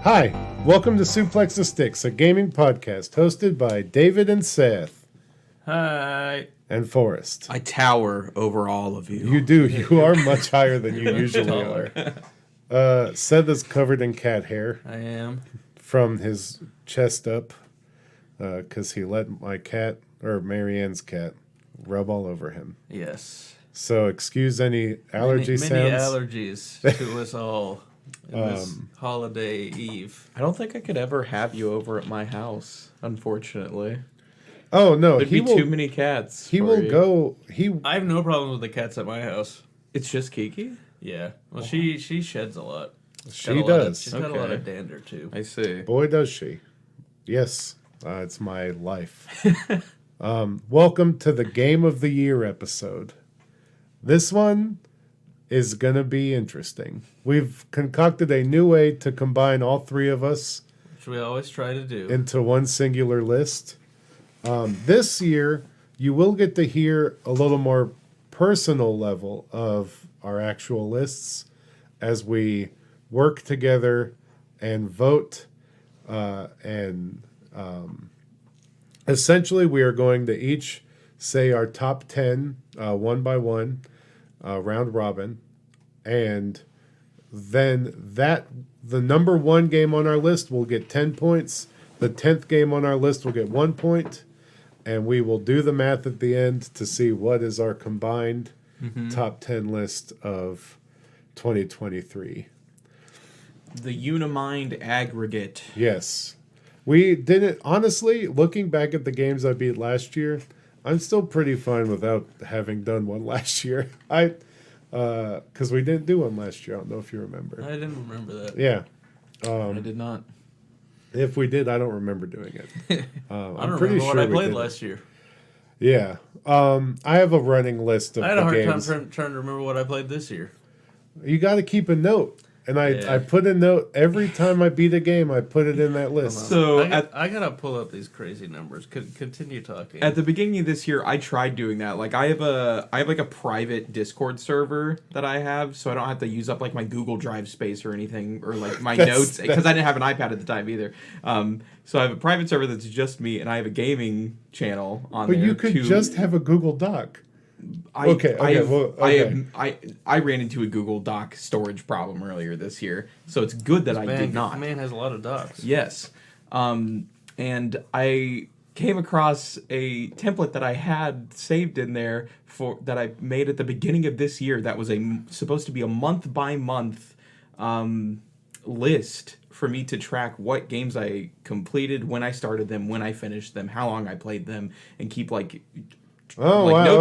Hi, welcome to Suplex the Sticks, a gaming podcast hosted by David and Seth. Hi. And Forrest. I tower over all of you. You do. You are much higher than you usually are. Seth is covered in cat hair. I am. From his chest up, because he let my cat, or Marianne's cat, rub all over him. Yes. So excuse any allergy sounds. Many allergies to us all in this holiday eve. I don't think I could ever have you over at my house, unfortunately. Oh, no. There'd be too many cats. He will go. I have no problem with the cats at my house. It's just Kiki? Yeah. Well, she sheds a lot. She does. She's got a lot of dander, too. I see. Boy, does she. Yes. It's my life. Welcome to the Game of the Year episode. This one is going to be interesting. We've concocted a new way to combine all three of us, which we always try to do, into one singular list. This year, you will get to hear a little more personal level of our actual lists as we work together and vote. Essentially, we are going to each say our top 10 one by one, round robin. And then the number one game on our list will get 10 points. The 10th game on our list will get 1 point. And we will do the math at the end to see what is our combined top 10 list of 2023. The unimind aggregate. Yes. We didn't, honestly, looking back at the games I beat last year, I'm still pretty fine without having done one last year. Because we didn't do one last year. I don't know if you remember. I didn't remember that. Yeah. I did not. If we did, I don't remember doing it. I don't remember what I played last year. Yeah. I have a running list of the games. I had a hard time trying to remember what I played this year. You got to keep a note. And I put a note every time I beat a game. I put it in that list. So I gotta pull up these crazy numbers. Continue talking. At the beginning of this year, I tried doing that. Like I have like a private Discord server that I have, so I don't have to use up like my Google Drive space or anything, or like my notes, because I didn't have an iPad at the time either. So I have a private server that's just me, and I have a gaming channel on there. But you could just have a Google Doc. I ran into a Google Doc storage problem earlier this year, so it's good that I did not. Man has a lot of docs. Yes, and I came across a template that I had saved in there that I made at the beginning of this year. That was supposed to be a month by month list for me to track what games I completed, when I started them, when I finished them, how long I played them, and keep notes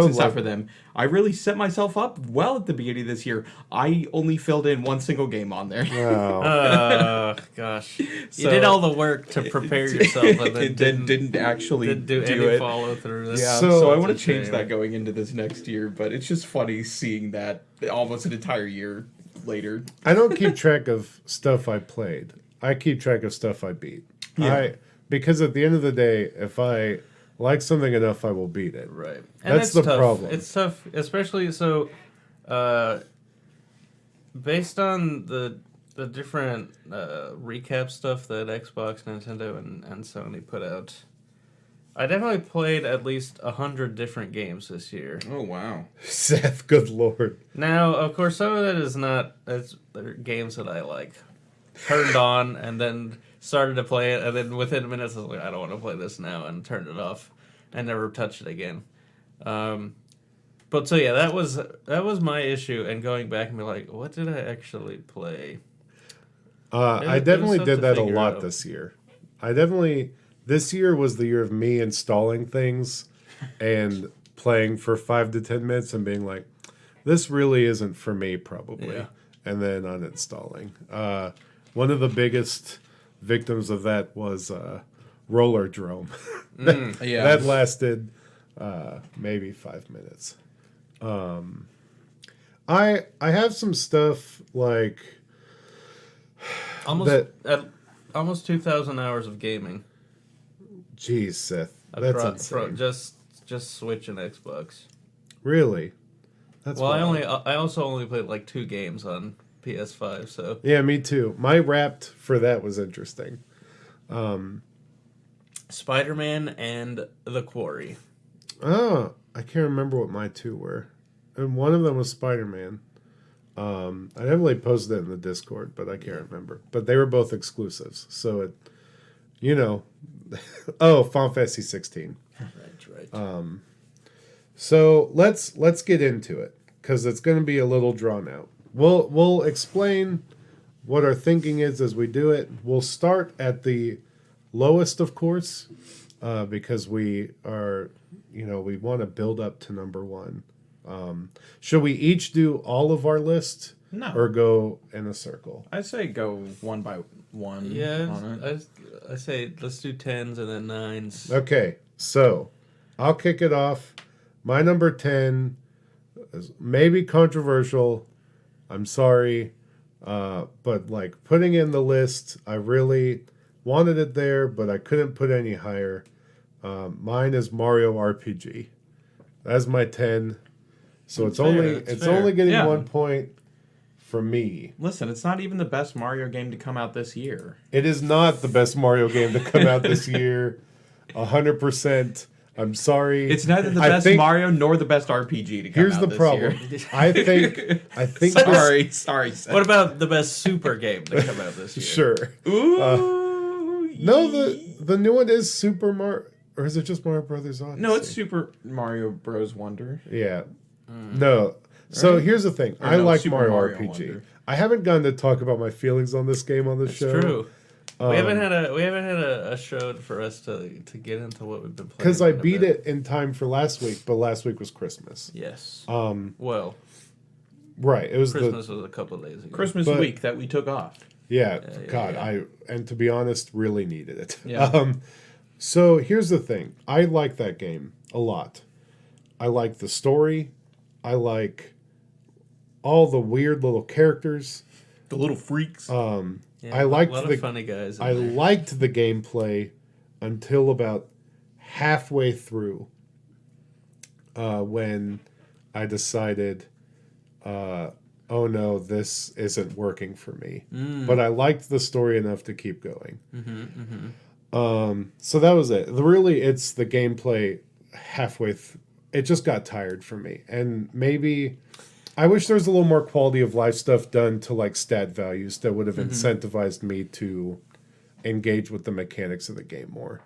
and stuff for them. I really set myself up well at the beginning of this year. I only filled in one single game on there. Oh. Gosh. You did all the work to prepare yourself, and then didn't actually do any follow through. Yeah, so I want to change that going into this next year, but it's just funny seeing that almost an entire year later. I don't keep track of stuff I played. I keep track of stuff I beat. Yeah. Because at the end of the day, if I like something enough, I will beat it. Right. And that's the problem. It's tough, especially so based on the different recap stuff that Xbox, Nintendo, and Sony put out. I definitely played at least 100 different games this year. Oh, wow. Seth, good lord. Now, of course, some of it is not... They're games that I, turned on and then started to play it, and then within minutes I was like, I don't want to play this now, and turned it off and never touched it again. But so yeah, that was my issue, and going back and be like, what did I actually play? I definitely did that a lot this year. This year was the year of me installing things and playing for 5 to 10 minutes and being like, this really isn't for me, probably. Yeah. And then uninstalling. One of the biggest victims of that was Roller Drome. That lasted maybe 5 minutes. I have some stuff like almost 2,000 hours of gaming. Jeez, Seth, that's insane. Just Switch and Xbox. Really? That's I also only played 2 games on PS5. So yeah, me too. My Wrapped for that was interesting. Spider-Man and The Quarry. Oh, I can't remember what my two were. And one of them was Spider-Man. I definitely posted it in the Discord, but I can't remember. But they were both exclusives, so it, you know, oh, Final Fantasy 16. Right. So let's get into it because it's going to be a little drawn out. We'll explain what our thinking is as we do it. We'll start at the lowest, of course, because we are, we want to build up to number one. Should we each do all of our list? No. Or go in a circle? I'd say go one by one. Yeah, I say let's do 10s and then 9s. Okay, so I'll kick it off. My number 10 is maybe controversial. I'm sorry. But like putting in the list, I really wanted it there, but I couldn't put any higher. Mine is Mario RPG. That's my 10. So it's only getting 1 point from me. Listen, it's not even the best Mario game to come out this year. It is not the best Mario game to come out this year. 100%. I'm sorry. It's neither the best Mario nor the best RPG to come here's out the this problem. year. I think sorry. What about the best Super game to come out this year? Sure. Ooh. No, the new one is Super Mario, or is it just Mario Brothers Odyssey? No, it's Super Mario Bros. Wonder. Yeah. No. So Right? Here's the thing. Or I no, like Super Mario RPG. Wonder. I haven't gotten to talk about my feelings on this game on the show. It's true. We haven't had a show for us to get into what we've been playing. Because I beat it in time for last week, but last week was Christmas. Yes. Right. It was Christmas was a couple of days ago. Christmas week that we took off. Yeah. God, and to be honest, really needed it. Yeah. So here's the thing. I like that game a lot. I like the story. I like all the weird little characters. The little freaks. I liked a lot of funny guys. I liked the gameplay until about halfway through, when I decided, oh no, this isn't working for me. But I liked the story enough to keep going. So that was it. Really, it's the gameplay halfway. It just got tired for me, and maybe. I wish there was a little more quality of life stuff done to like stat values that would have incentivized me to engage with the mechanics of the game more.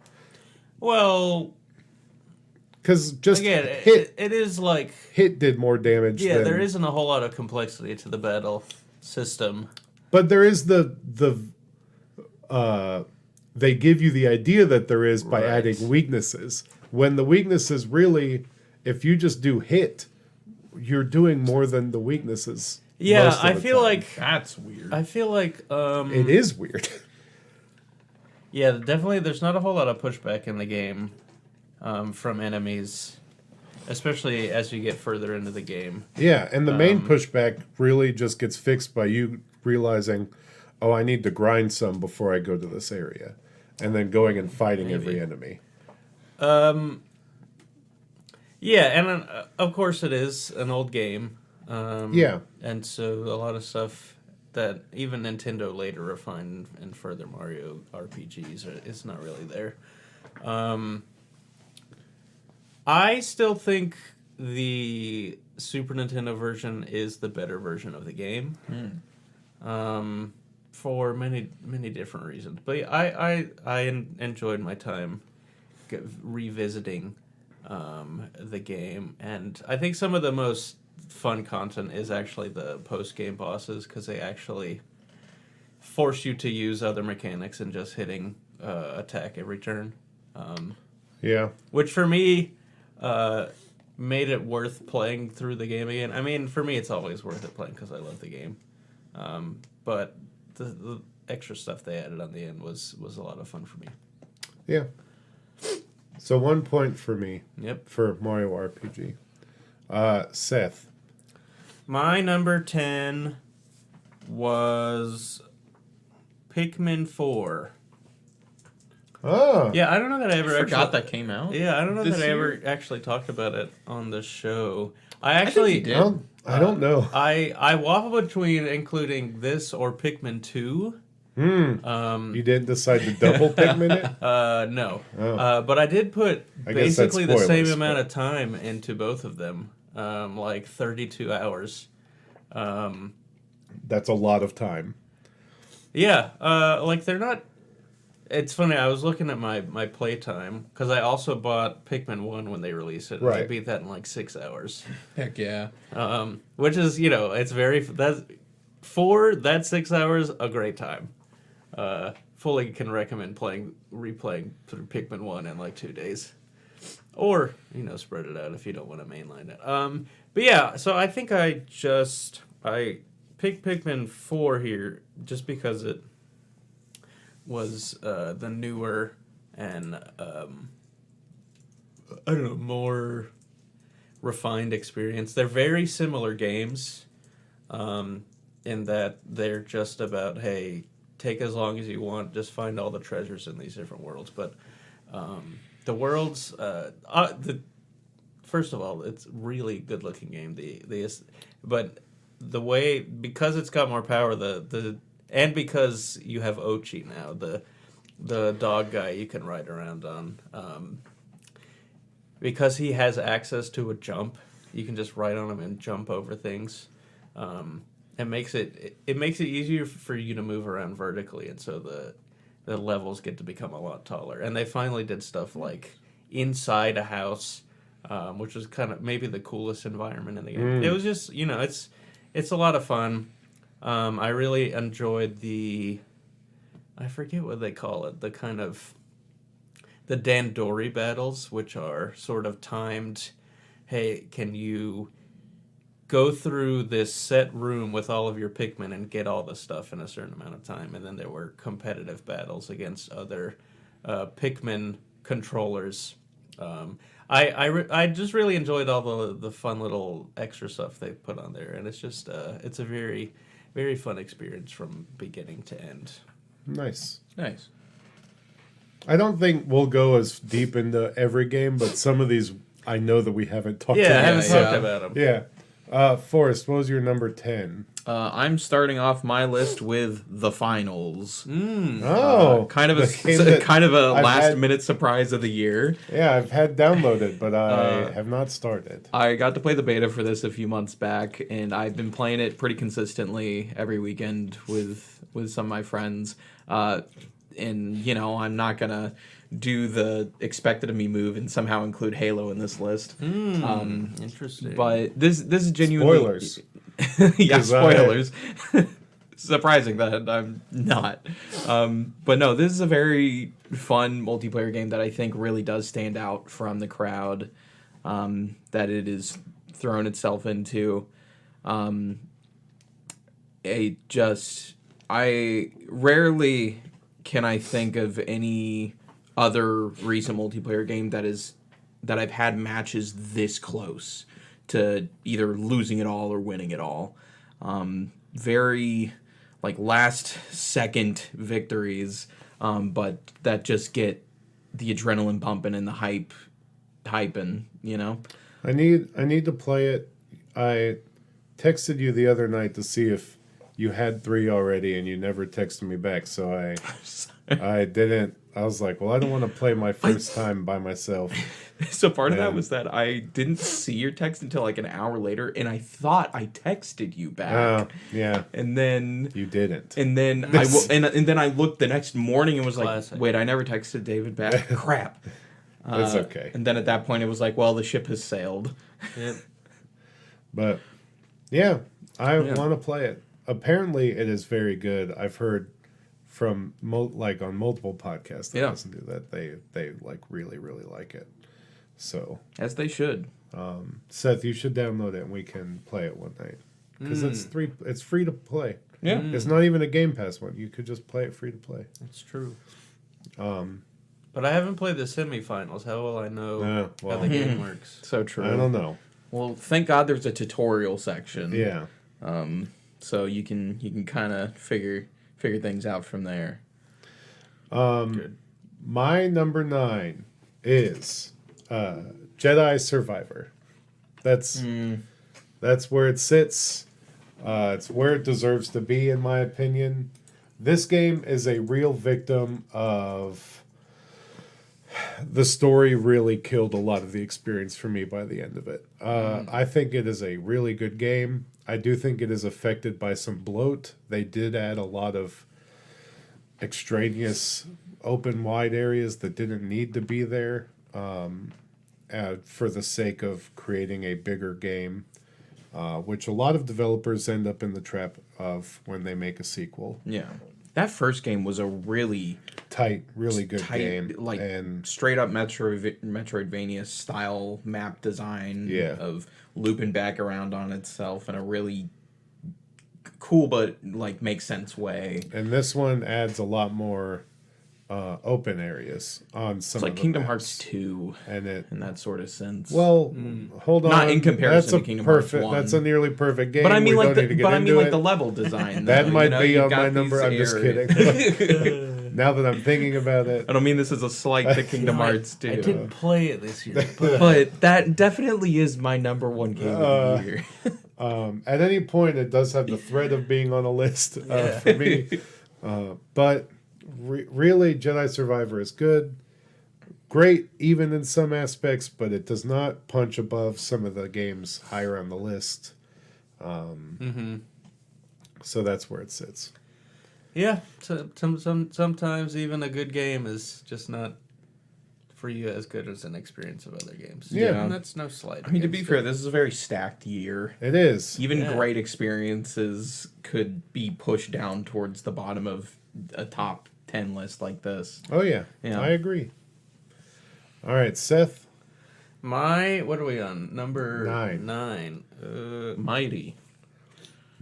Well, because just again, it is like hit did more damage. Yeah, there isn't a whole lot of complexity to the battle system, but there is the they give you the idea that there is by adding weaknesses. When the weaknesses really, if you just do hit. You're doing more than the weaknesses. Yeah, I feel like that's weird. I feel like it is weird. Yeah, definitely. There's not a whole lot of pushback in the game from enemies, especially as you get further into the game. Yeah, and the main pushback really just gets fixed by you realizing, oh, I need to grind some before I go to this area, and then going and fighting every enemy. Yeah, and of course it is an old game. Yeah. And so a lot of stuff that even Nintendo later refined in further Mario RPGs is not really there. I still think the Super Nintendo version is the better version of the game. For many different reasons. But I enjoyed my time revisiting the game, and I think some of the most fun content is actually the post-game bosses, because they actually force you to use other mechanics and just hitting attack every turn. Which for me made it worth playing through the game again. I mean, for me it's always worth it playing because I love the game, but the extra stuff they added on the end was a lot of fun for me. Yeah. So 1 point for me. Yep. For Mario RPG. Seth. My number 10 was Pikmin 4. Oh. Yeah, I don't know that I ever forgot that came out. Yeah, I don't know that I ever actually talked about it on the show. I actually did. I don't know. I waffle between including this or Pikmin 2. You didn't decide to double Pikmin it? No. Oh. But I did put I guess that's basically the same spoilers, amount but- of time into both of them, like 32 hours. That's a lot of time. Yeah, like they're not. It's funny. I was looking at my playtime because I also bought Pikmin 1 when they released it. And I Right. beat that in like 6 hours. Heck yeah. Which is, it's that's for that 6 hours a great time. Fully can recommend replaying through Pikmin 1 in like 2 days, or spread it out if you don't want to mainline it. But yeah, so I think I picked Pikmin 4 here just because it was the newer and I don't know, more refined experience. They're very similar games, in that they're just about, hey, take as long as you want, just find all the treasures in these different worlds. But the worlds, first of all, it's really good looking game. But the way, because it's got more power, and because you have Ochi now, the dog guy you can ride around on, because he has access to a jump, you can just ride on him and jump over things. It makes it easier for you to move around vertically, and so the levels get to become a lot taller. And they finally did stuff like inside a house, which was kind of maybe the coolest environment in the game. It was just, it's a lot of fun. I really enjoyed I forget what they call it, the kind of the Dandori battles, which are sort of timed. Hey, can you go through this set room with all of your Pikmin and get all the stuff in a certain amount of time? And then there were competitive battles against other Pikmin controllers. I just really enjoyed all the fun little extra stuff they put on there, and it's just it's a very, very fun experience from beginning to end. Nice. Nice. I don't think we'll go as deep into every game, but some of these I know that we haven't talked about. Yeah, I haven't talked about them. Yeah. Forrest, what was your number 10? I'm starting off my list with The Finals. Kind of a last minute surprise of the year. Yeah, I've had downloaded, but I have not started. I got to play the beta for this a few months back, and I've been playing it pretty consistently every weekend with some of my friends. And, I'm not going to do the expected of me move and somehow include Halo in this list. Interesting. But this is genuinely... Spoilers. Yeah, spoilers. Surprising that I'm not. But no, this is a very fun multiplayer game that I think really does stand out from the crowd that it is thrown itself into. I rarely can I think of any other recent multiplayer game that I've had matches this close to either losing it all or winning it all. Very last second victories, but that just get the adrenaline pumping and the hyping. I need to play it. I texted you the other night to see if you had 3 already, and you never texted me back. So I didn't. I was like, well, I don't want to play my first time by myself. So part of that was that I didn't see your text until an hour later, and I thought I texted you back. Yeah. And then you didn't. And then and then I looked the next morning and was Classic. like, wait, I never texted David back. Crap. It's okay. And then at that point, it was like, well, the ship has sailed. Yep. But yeah, I want to play it. Apparently, it is very good. I've heard from on multiple podcasts that I listen to that they really, really like it. So as they should. Seth, you should download it and we can play it one night because it's free to play. Yeah, it's not even a Game Pass one. You could just play it free to play. That's true. But I haven't played the semifinals. How will I know how the game works? So true. I don't know. Well, thank God there's a tutorial section. Yeah. So you can kind of figure things out from there. Good. My number 9 is Jedi Survivor. That's That's where it sits. It's where it deserves to be, in my opinion. This game is a real victim of the story really killed a lot of the experience for me by the end of it. I think it is a really good game. I do think it is affected by some bloat. They did add a lot of extraneous open wide areas that didn't need to be there for the sake of creating a bigger game, which a lot of developers end up in the trap of when they make a sequel. Yeah. That first game was a really tight, really good game. Like, and straight up Metroidvania style map design of looping back around on itself in a really cool but, like, makes sense way. And this one adds a lot more open areas on some it's like of the Kingdom maps. Hearts 2 and it, in that sort of sense. Well, hold on. Not in comparison that's to Kingdom perfect, Hearts 1. That's a nearly perfect game. But I mean, we like, don't need to get into like it. the level design. That though, might be you've on got my these number. I'm just areas. kidding. Now that I'm thinking about it. I don't mean this as a slight to Kingdom Hearts 2. I didn't play it this year, But that definitely is my number one game of the year. At any point, it does have the threat of being on a list for me. But really, Jedi Survivor is good. Great, even in some aspects, but it does not punch above some of the games higher on the list. So that's where it sits. Yeah, sometimes even a good game is just not for you as good as an experience of other games. Yeah. And that's no slight. I mean, to be against fair, it. this is a very stacked year. It is. Even great experiences could be pushed down towards the bottom of a top 10 list like this. Oh, yeah. I agree. All right, Seth. What are we on? Number 9. Mighty.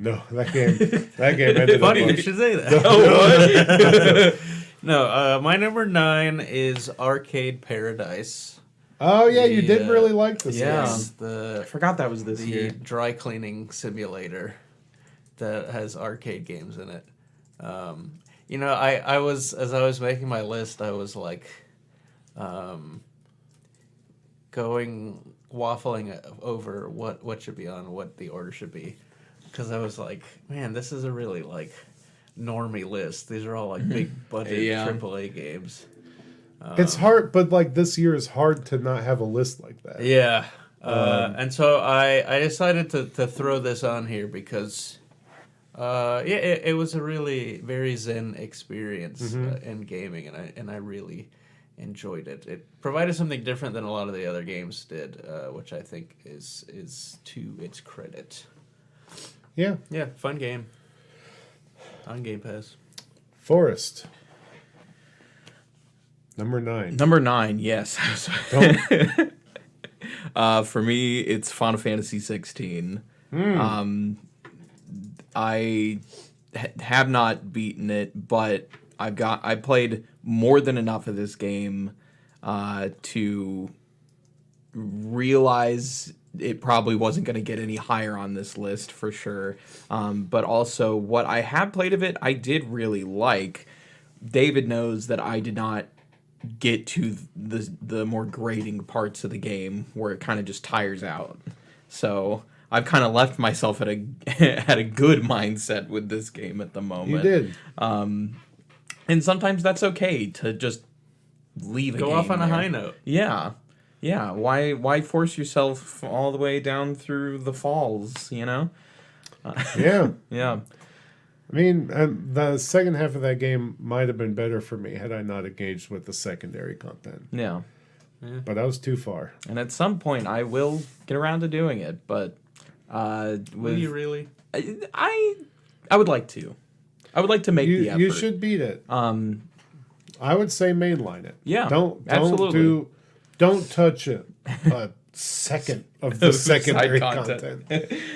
No, that game ended Funny up you should say that. No, my number 9 is Arcade Paradise. Oh, yeah, you did really like this Yeah. game. I forgot that was this The year. dry cleaning simulator that has arcade games in it. I was, as I was making my list, I was like, waffling over what should be on, what the order should be, because I was like, man, this is a really like normie list. These are all like big budget AAA games. It's hard, but like this year is hard to not have a list like that. Yeah. And so I decided to throw this on here because, it was a really very zen experience in gaming, and I really enjoyed it. It provided something different than a lot of the other games did, which I think is to its credit. Yeah. Yeah, fun game. On Game Pass. Forrest. Number 9. Number 9, yes. For me, it's Final Fantasy 16. I have not beaten it, but I played more than enough of this game to realize it probably wasn't going to get any higher on this list for sure. But also, what I have played of it, I did really like. David knows that I did not get to the more grating parts of the game where it kind of just tires out. So I've kind of left myself at a at a good mindset with this game at the moment. You did. And sometimes that's okay to just leave a game. Go off on a there. high note. Yeah. Yeah. Why force yourself all the way down through the falls, you know? Yeah. Yeah. I mean, the second half of that game might have been better for me had I not engaged with the secondary content. Yeah. But I was too far. And at some point I will get around to doing it, but Will you really? I would like to. I would like to make the effort. You should beat it. I would say mainline it. Yeah, Don't absolutely. don't touch a second of the secondary Side content.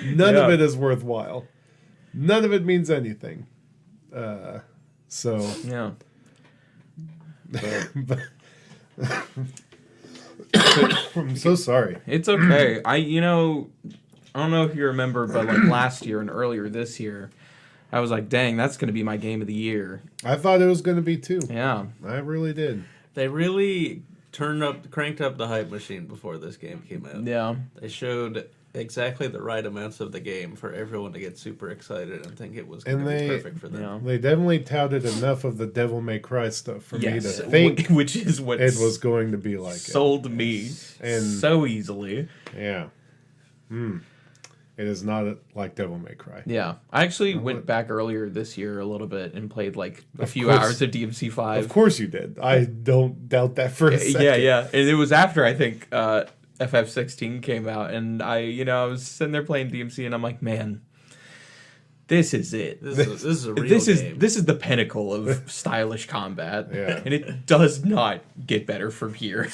None of it is worthwhile. None of it means anything. So Yeah. I'm so sorry. It's okay. I don't know if you remember, but like last year and earlier this year, I was like, dang, that's going to be my game of the year. I thought it was going to be too. Yeah. I really did. They really cranked up the hype machine before this game came out. Yeah. They showed exactly the right amounts of the game for everyone to get super excited and think it was going to be perfect for them. Yeah. They definitely touted enough of the Devil May Cry stuff for me to Yes, think which is what it was going to be like sold me And- so easily. Yeah. It is not like Devil May Cry. Yeah, I actually went back earlier this year a little bit and played like a few course. hours of DMC 5. Of course you did. I don't doubt that for a second. Yeah, and it was after I think FF16 came out, and I was sitting there playing DMC, and I'm like, man, this is it. This is a real game. This is the pinnacle of stylish combat, Yeah. and it does not get better from here.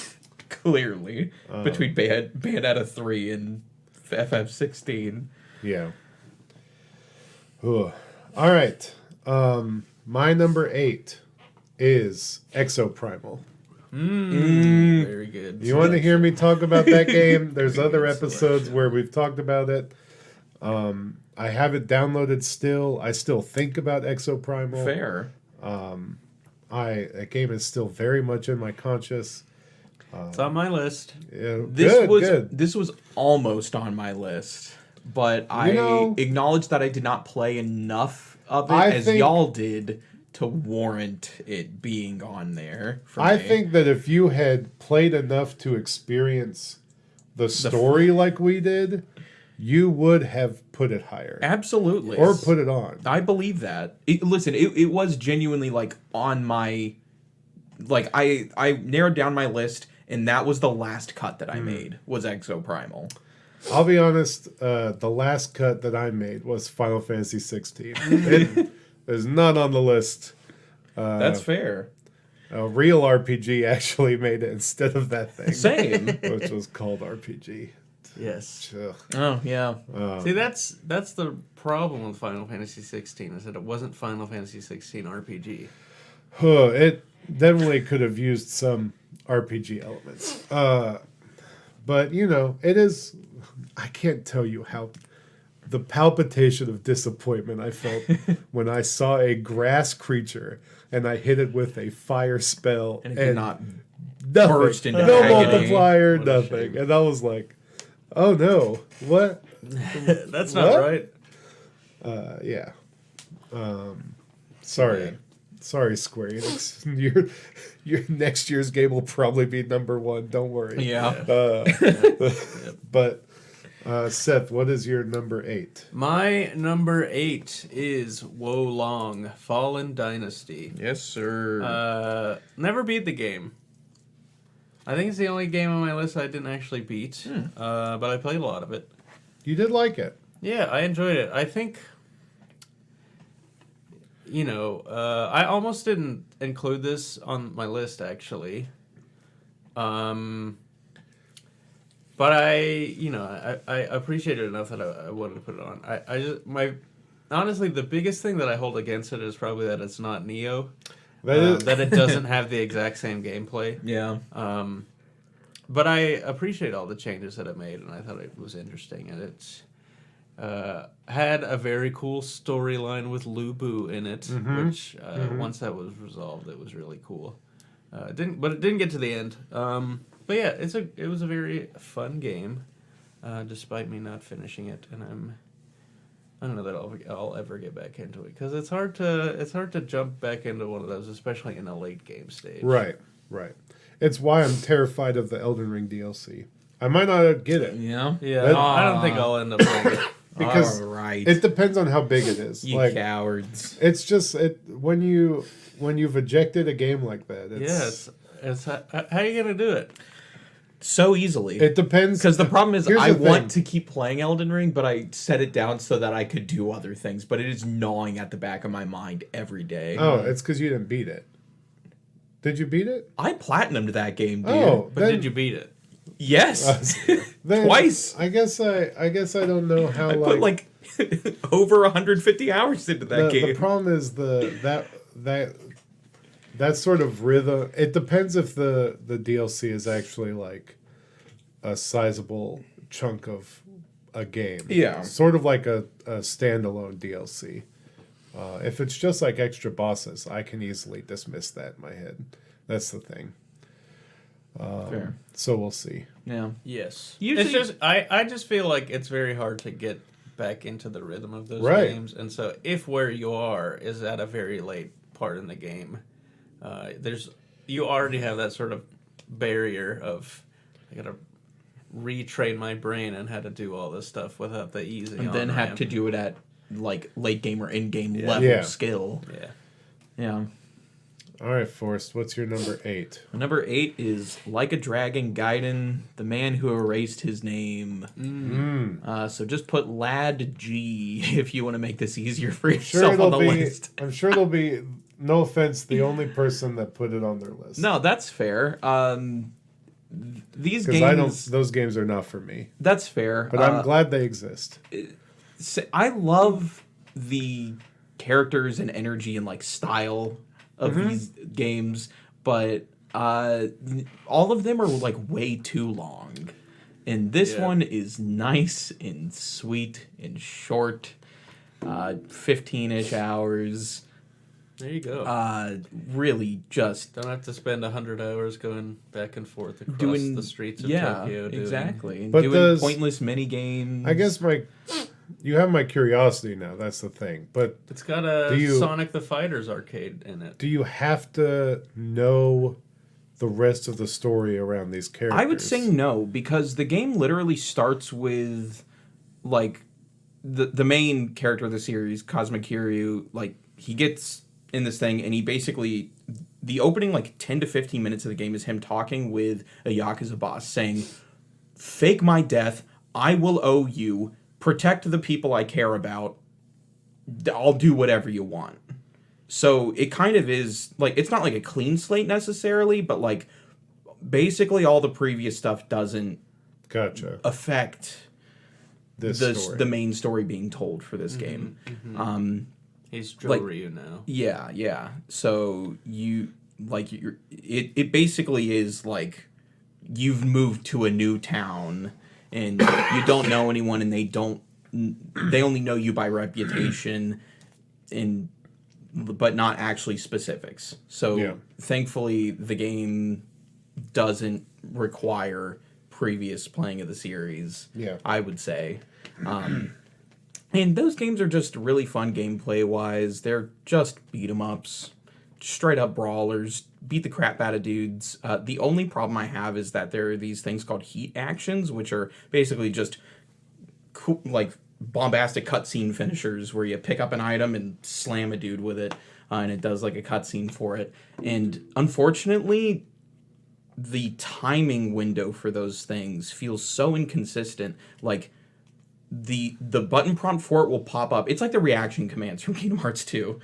Clearly, between Bayonetta 3 and FF16. Yeah. Ugh. All right. My number 8 is Exoprimal. Very good. You want to hear me talk about that game? There's other episodes where we've talked about it. I have it downloaded still. I still think about Exoprimal. Fair. That game is still very much in my conscious. It's on my list. Yeah, This was almost on my list, but I acknowledge that I did not play enough of it as y'all did to warrant it being on there. I think that if you had played enough to experience the story like we did, you would have put it higher. Absolutely. Or put it on. I believe that. It was genuinely like on my... Like, I narrowed down my list, and that was the last cut that I made, was Exoprimal. I'll be honest, the last cut that I made was Final Fantasy 16. It is not on the list. That's fair. A real RPG actually made it instead of that thing. Same. Which was called RPG. Yes. Ugh. Oh, yeah. See, that's the problem with Final Fantasy 16 is that it wasn't Final Fantasy 16 RPG. It definitely could have used some RPG elements. But, it is... I can't tell you how... The palpitation of disappointment I felt when I saw a grass creature and I hit it with a fire spell. And it did not nothing. burst into no agony. multiplier, What a nothing. shame. And I was like, oh no, what? That's not What? right. Yeah. Sorry. Yeah. Sorry, Square Enix. Your next year's game will probably be number 1. Don't worry. Yeah. But Seth, what is your number 8? My number 8 is Wo Long Fallen Dynasty. Yes, sir. Never beat the game. I think it's the only game on my list I didn't actually beat, but I played a lot of it. You did like it. Yeah, I enjoyed it. I think, I almost didn't include this on my list, actually. But I appreciate it enough that I wanted to put it on. Honestly, the biggest thing that I hold against it is probably that it's not Neo. That it doesn't have the exact same gameplay. yeah. But I appreciate all the changes that it made, and I thought it was interesting. And it's had a very cool storyline with Lu Bu in it, which once that was resolved, it was really cool. It didn't get to the end. But yeah, it was a very fun game, despite me not finishing it, and I don't know that I'll ever get back into it because it's hard to jump back into one of those, especially in a late game stage. Right. It's why I'm terrified of the Elden Ring DLC. I might not get it. Yeah. Yeah, I don't think I'll end up playing it. Because right. it depends on how big it is. You like cowards. it's just when you've ejected a game like that. It's how are you gonna do it? So easily. It depends Because the problem is Here's I the want thing. to keep playing Elden Ring, but I set it down so that I could do other things. But it is gnawing at the back of my mind every day. Oh, it's because you didn't beat it. Did you beat it? I platinumed that game, dude. Oh, But did you beat it? Yes. then Twice. I guess I don't know how. I put like over 150 hours into that game. The problem is that sort of rhythm. It depends if the DLC is actually like a sizable chunk of a game. Yeah. Sort of like a standalone DLC. If it's just like extra bosses, I can easily dismiss that in my head. That's the thing. Fair. So we'll see. Yeah. Yes. Usually- It's just I just feel like it's very hard to get back into the rhythm of those Right. games, and so if where you are is at a very late part in the game, you already have that sort of barrier of I gotta retrain my brain on how to do all this stuff without the easy And then have to do it at like late game or in game level Yeah. skill. Yeah. Yeah. All right, Forrest, what's your number 8? Number 8 is Like a Dragon Gaiden, the man who erased his name. So just put Lad G if you want to make this easier for yourself on the list. I'm sure there'll be, no offense, the only person that put it on their list. No, that's fair. These Because games, those games are not for me. that's fair. But I'm glad they exist. I love the characters and energy and like style of these games, but all of them are like way too long. And this one is nice and sweet and short, 15-ish hours. There you go. Really just Don't have to spend 100 hours going back and forth across doing the streets of yeah, Tokyo. exactly. And But doing pointless mini games. I guess you have my curiosity now. That's the thing. But It's got a Sonic the Fighters arcade in it. do you have to know the rest of the story around these characters? I would say no, because the game literally starts with like the main character of the series, Cosmic Kiryu, like he gets in this thing and he basically the opening like 10 to 15 minutes of the game is him talking with a Yakuza boss saying, "Fake my death, I will owe you, protect the people I care about, I'll do whatever you want." So it kind of is like, it's not like a clean slate necessarily, but like basically all the previous stuff doesn't affect the main story being told for this game. He's Joryu now. Yeah. So it basically is like you've moved to a new town and you don't know anyone and they only know you by reputation but not actually specifics. So thankfully the game doesn't require previous playing of the series. I would say. And those games are just really fun gameplay wise. They're just beat 'em ups, straight up brawlers, beat the crap out of dudes. The only problem I have is that there are these things called heat actions, which are basically just like bombastic cutscene finishers where you pick up an item and slam a dude with it, and it does like a cutscene for it. And unfortunately, the timing window for those things feels so inconsistent. Like the button prompt for it will pop up. It's like the reaction commands from Kingdom Hearts 2,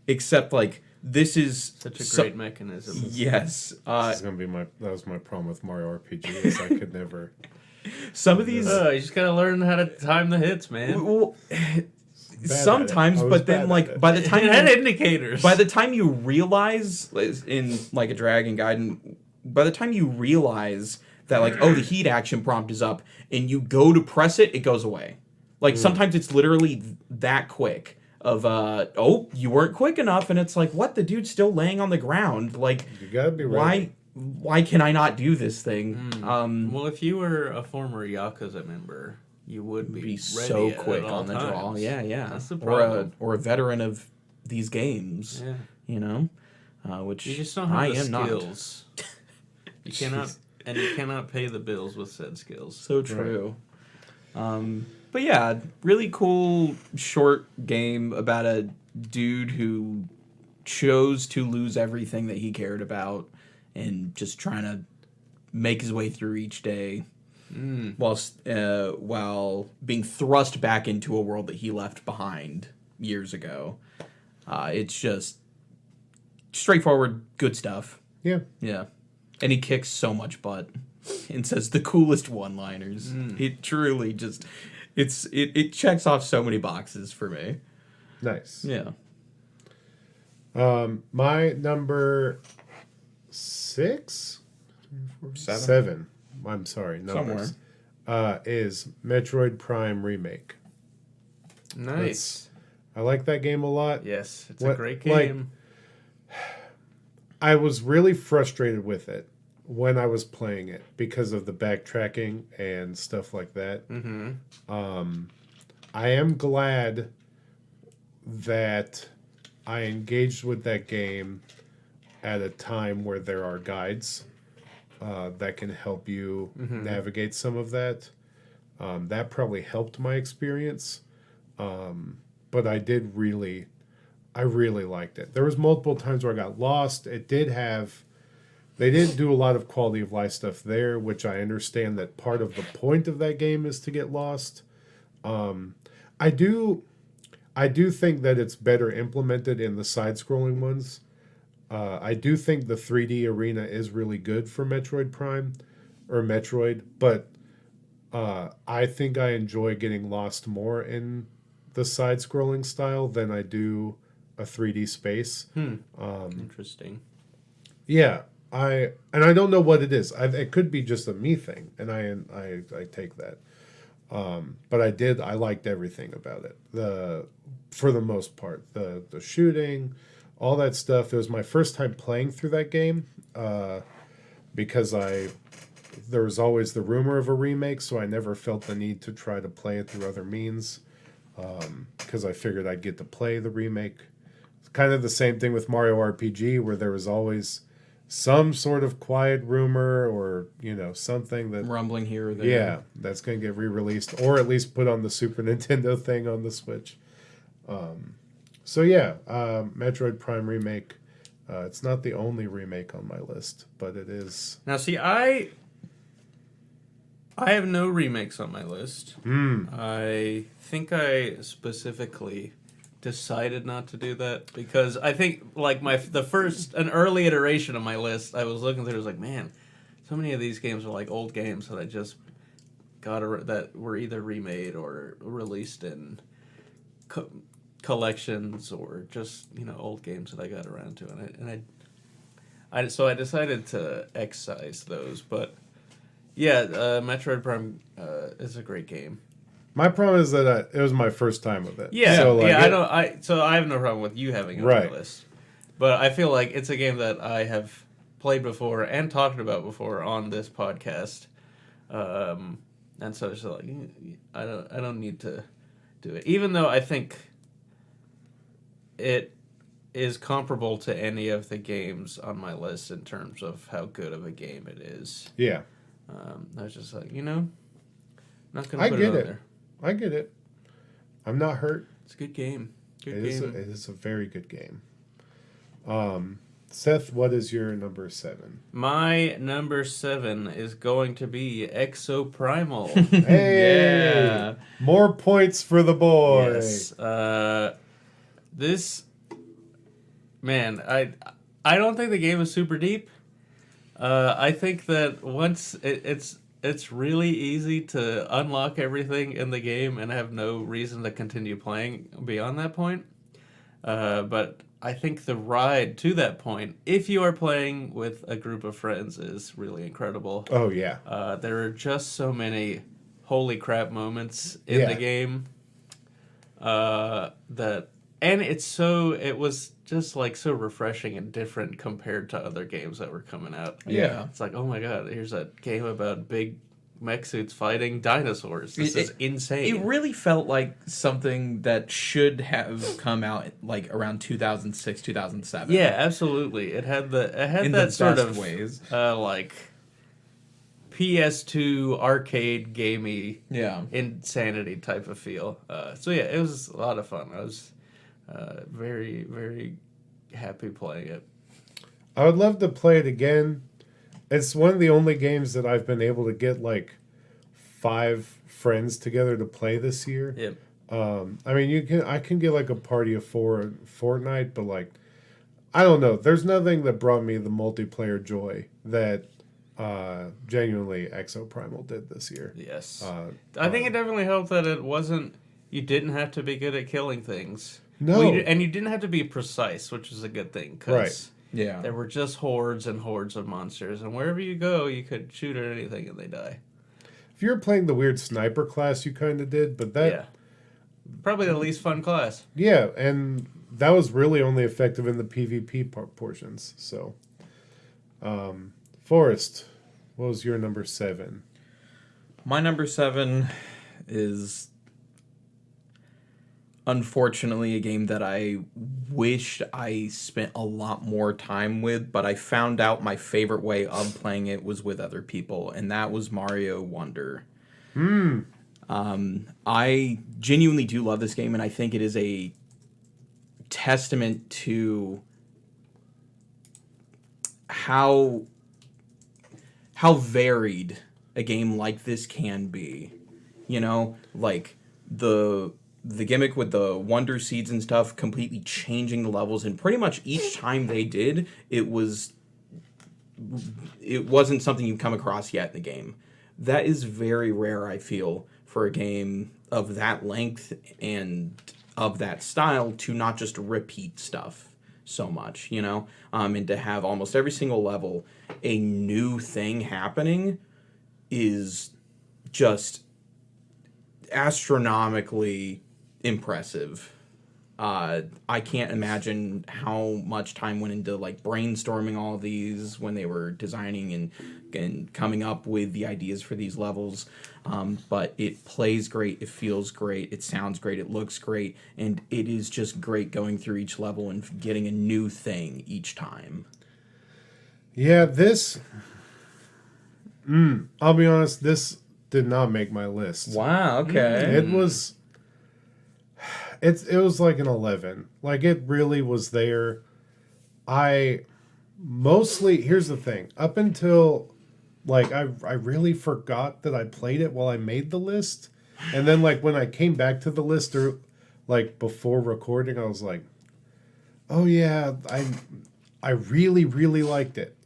except like this is such a great mechanism. Yes, this is gonna be that was my problem with Mario RPG. Is I could never. Some of these, you just gotta learn how to time the hits, man. Well, sometimes, but then like by the time indicators. By the time you realize in like a Dragon Gaiden, by the time you realize that like, oh, the heat action prompt is up and you go to press it, it goes away. Like sometimes it's literally that quick of oh, you weren't quick enough, and it's like, what, the dude's still laying on the ground. Like, you gotta be ready. Why can I not do this thing? Well, if you were a former Yakuza member, you would be so quick on the draw. Yeah. That's the problem. Or a veteran of these games. Yeah. You know? Which you just don't have the skills. Not. You cannot pay the bills with said skills. So true. Right. But yeah, really cool short game about a dude who chose to lose everything that he cared about and just trying to make his way through each day while being thrust back into a world that he left behind years ago. It's just straightforward, good stuff. Yeah. And he kicks so much butt and says the coolest one-liners. It truly just... It checks off so many boxes for me. Nice. Yeah. My number 6? 7. I'm sorry, numbers. Is Metroid Prime Remake. Nice. I like that game a lot. Yes, it's a great game. I was really frustrated with it when I was playing it because of the backtracking and stuff like that. I am glad that I engaged with that game at a time where there are guides that can help you navigate some of that. That probably helped my experience. But I really liked it. There was multiple times where I got lost. They didn't do a lot of quality of life stuff there, which I understand that part of the point of that game is to get lost. I do think that it's better implemented in the side-scrolling ones. I do think the 3D arena is really good for Metroid Prime or Metroid, but I think I enjoy getting lost more in the side-scrolling style than I do a 3D space. Interesting. Yeah, I don't know what it is. It could be just a me thing, and I take that. But I liked everything about it. For the most part, the shooting, all that stuff. It was my first time playing through that game because there was always the rumor of a remake, so I never felt the need to try to play it through other means because I figured I'd get to play the remake. It's kind of the same thing with Mario RPG, where there was always some sort of quiet rumor or something that rumbling here or there. Yeah, that's going to get re-released or at least put on the Super Nintendo thing on the Switch. So yeah, Metroid Prime remake. It's not the only remake on my list, but it is. Now, see, I have no remakes on my list. I think I specifically decided not to do that because I think like an early iteration of my list, I was looking through. I was like, man, so many of these games are like old games that I just that were either remade or released in collections or just old games that I got around to, so I decided to excise those. But yeah, Metroid Prime is a great game. My problem is that it was my first time with it. Yeah, so I have no problem with you having it on your list, but I feel like it's a game that I have played before and talked about before on this podcast, and so it's like I don't need to do it, even though I think it is comparable to any of the games on my list in terms of how good of a game it is. Yeah, I was just like, not gonna put it on there. I get it. I'm not hurt. It's a good game. It is a very good game. Seth, what is your number 7? My number 7 is going to be Exoprimal. Hey! Yeah. More points for the boy. Yes. This... Man, I don't think the game is super deep. I think that once it's really easy to unlock everything in the game and have no reason to continue playing beyond that point. But I think the ride to that point, if you are playing with a group of friends, is really incredible. Oh, yeah. There are just so many holy crap moments in the game and it was just like so refreshing and different compared to other games that were coming out. Yeah. It's like, oh my god, here's a game about big mech suits fighting dinosaurs. This is insane. It really felt like something that should have come out like around 2006, 2007. Yeah, absolutely. It had that sort of ways. Like PS2 arcade gamey insanity type of feel. So yeah, it was a lot of fun. I was very, very happy playing it. I would love to play it again. It's one of the only games that I've been able to get like 5 friends together to play this year. Yep. I mean, I can get like a party of 4 Fortnite, but like, I don't know. There's nothing that brought me the multiplayer joy that genuinely Exoprimal did this year. Yes. I think it definitely helped that you didn't have to be good at killing things. No. Well, and you didn't have to be precise, which is a good thing. Cause Yeah. there were just hordes and hordes of monsters, and wherever you go, you could shoot at anything and they die. If you were playing the weird sniper class, you kind of did, but that... Yeah. Probably the least fun class. Yeah, and that was really only effective in the PvP portions, so... Forrest, what was your number 7? My number 7 is unfortunately a game that I wished I spent a lot more time with, but I found out my favorite way of playing it was with other people, and that was Mario Wonder. I genuinely do love this game, and I think it is a testament to how varied a game like this can be. You know, like the gimmick with the wonder seeds and stuff completely changing the levels, and pretty much each time they did, it wasn't something you've come across yet in the game. That is very rare, I feel, for a game of that length and of that style to not just repeat stuff so much, you know? And to have almost every single level a new thing happening is just astronomically impressive. I can't imagine how much time went into like brainstorming all of these when they were designing and coming up with the ideas for these levels. But it plays great, it feels great, it sounds great, it looks great, and it is just great going through each level and getting a new thing each time. Yeah, this... I'll be honest, this did not make my list. Wow, okay. It was... It was like an 11. Like, it really was there. Here's the thing. Up until, like, I really forgot that I played it while I made the list. And then, like, when I came back to the list, or, like, before recording, I was like, oh, yeah, I really, really liked it.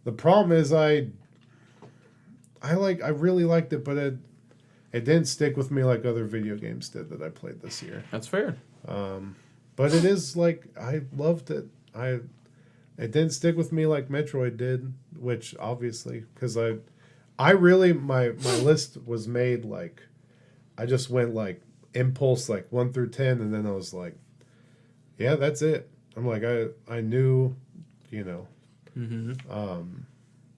The problem is I really liked it, but it didn't stick with me like other video games did that I played this year. That's fair. But it is like, I loved it. It didn't stick with me like Metroid did, which obviously, because I really, my list was made like, I just went like impulse like 1 through 10, and then I was like, yeah, that's it. I'm like, I knew, you know.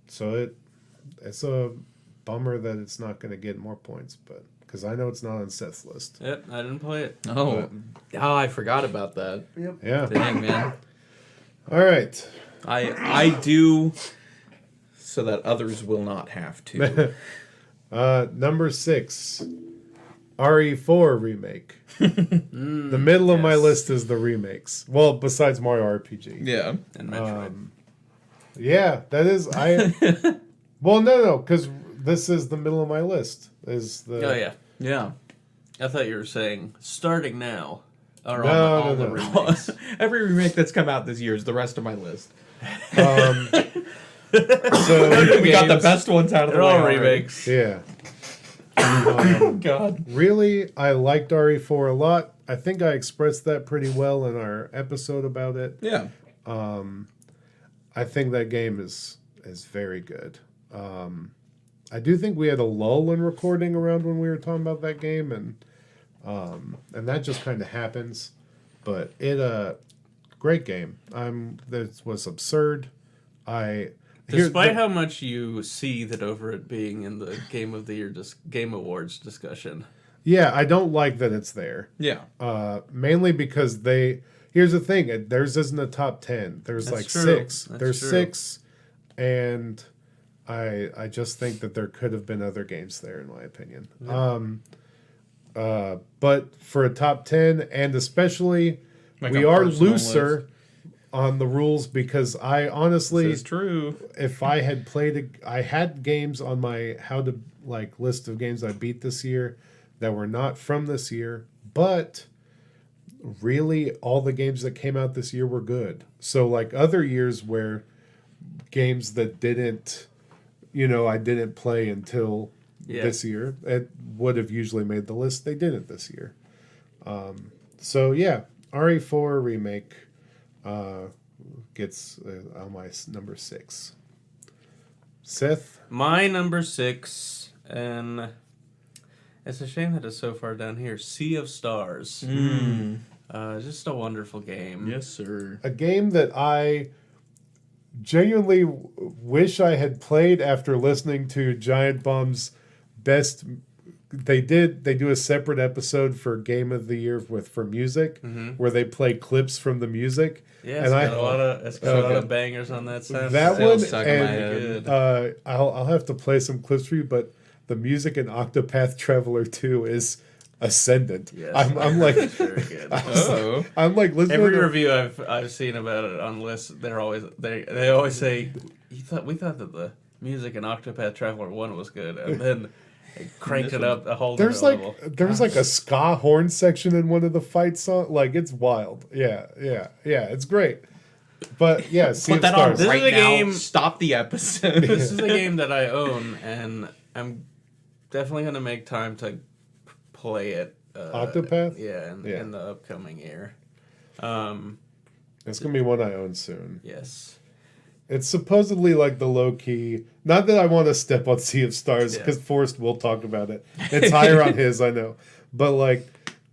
So it's a bummer that it's not going to get more points, but because I know it's not on Seth's list. Yep, I didn't play it. Oh, I forgot about that. Yep. Yeah. Dang, man. All right. I do, so that others will not have to. Number 6, RE4 remake. The middle of my list is the remakes. Well, besides Mario RPG. Yeah. And Metroid. Yeah, that is Well, no, because this is the middle of my list. Oh, yeah. Yeah. I thought you were saying starting now. Or No, all the no. remakes. Every remake that's come out this year is the rest of my list. So We got the best ones out of the They're way all already. remakes. yeah. God. Really, I liked RE4 a lot. I think I expressed that pretty well in our episode about it. Yeah. I think that game is very good. I do think we had a lull in recording around when we were talking about that game, and that just kind of happens. But great game. That was absurd. Despite how much you see that over it being in the Game of the Year Game Awards discussion. Yeah, I don't like that it's there. Yeah. Mainly because here's the thing, theirs isn't a top 10. There's That's like true. 6. That's There's true. 6, and I just think that there could have been other games there, in my opinion. Yeah. But for a top 10, and especially Like we a are personal looser list. on the rules, because I honestly, This is true. if I had I had games on my list of games I beat this year that were not from this year, but really all the games that came out this year were good. So like other years where games that didn't, I didn't play until this year, it would have usually made the list. They didn't this year. So yeah, RE4 remake gets on my number 6. Seth? My number 6, and it's a shame that it's so far down here. Sea of Stars. Just a wonderful game. Yes, sir. A game that I genuinely wish I had played after listening to Giant Bomb's best. They do a separate episode for Game of the Year for music, where they play clips from the music. Yeah, it's got a lot of bangers on that soundtrack. That one, stuck in my head. and I'll have to play some clips for you, but the music in Octopath Traveler 2 is ascendant. Yes, I'm like, it's very good. I'm like listening Every to review I've seen about it on lists, they always say we thought that the music in Octopath Traveler 1 was good, and then they cranked it up a whole there's nother like level. there's like a ska horn section in one of the fight songs. Like it's wild. Yeah, it's great. But yeah, Sea Put of that Stars. on This right is a now. game- Stop the episode. This is a game that I own, and I'm definitely gonna make time to play it. Octopath? Yeah, in the upcoming year. It's gonna be one I own soon. Yes. It's supposedly like the low key. Not that I want to step on Sea of Stars because Forrest will talk about it. It's higher on his, I know, but like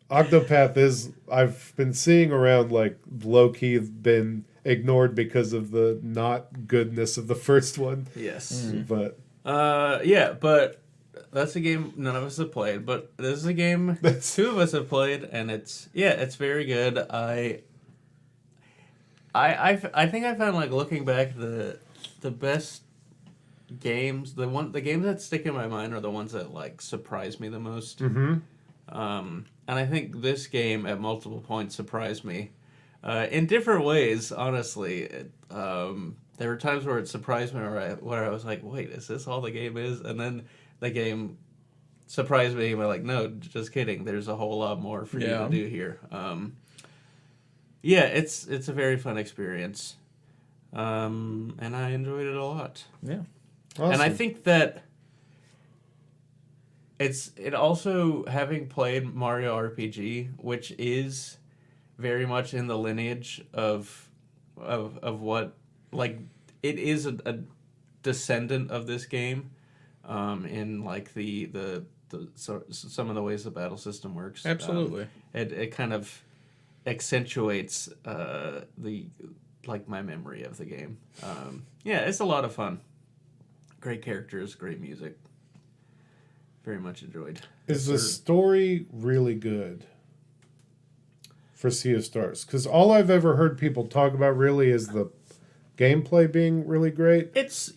Octopath is. I've been seeing around like low key been ignored because of the not goodness of the first one. Yes. But but that's a game none of us have played. But this is a game two of us have played, and it's very good. I think I found, like, looking back, the best games, the games that stick in my mind are the ones that, like, surprise me the most. mm-hmm. And I think this game at multiple points surprised me in different ways. Honestly, there were times where it surprised me where I was like, "Wait, is this all the game is?" And then the game surprised me by like, "No, just kidding. There's a whole lot more for you to do here." It's a very fun experience, and I enjoyed it a lot. Yeah, Awesome. And I think that it also, having played Mario RPG, which is very much in the lineage of what, like, it is a descendant of this game, in like the some of the ways the battle system works. absolutely. It kind of accentuates my memory of the game. It's a lot of fun. Great characters, great music. Very much enjoyed. Is the story really good for Sea of Stars? Because all I've ever heard people talk about really is the gameplay being really great. It's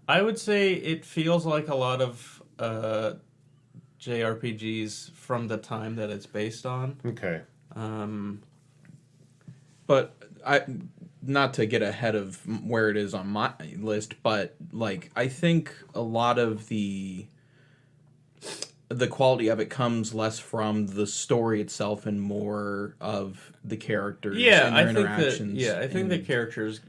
I would say it feels like a lot of JRPGs from the time that it's based on. Okay. But not to get ahead of where it is on my list, but like I think a lot of the quality of it comes less from the story itself and more of the characters and their interactions. I think the characters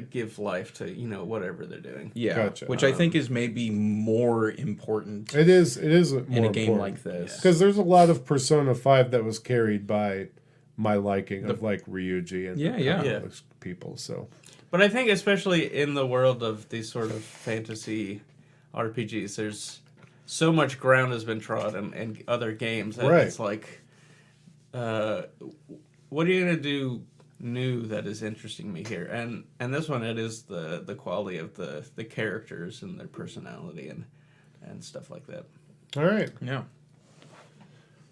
give life to whatever they're doing. Yeah, Gotcha. which I think is maybe more important. It is more in a game important. like this. Because there's a lot of Persona 5 that was carried by my liking of like Ryuji and people. So, but I think especially in the world of these sort of fantasy RPGs, there's so much ground has been trod in other games that it's like, what are you gonna do new that is interesting me here? And this one, it is the quality of the characters and their personality and stuff like that. all right. Yeah.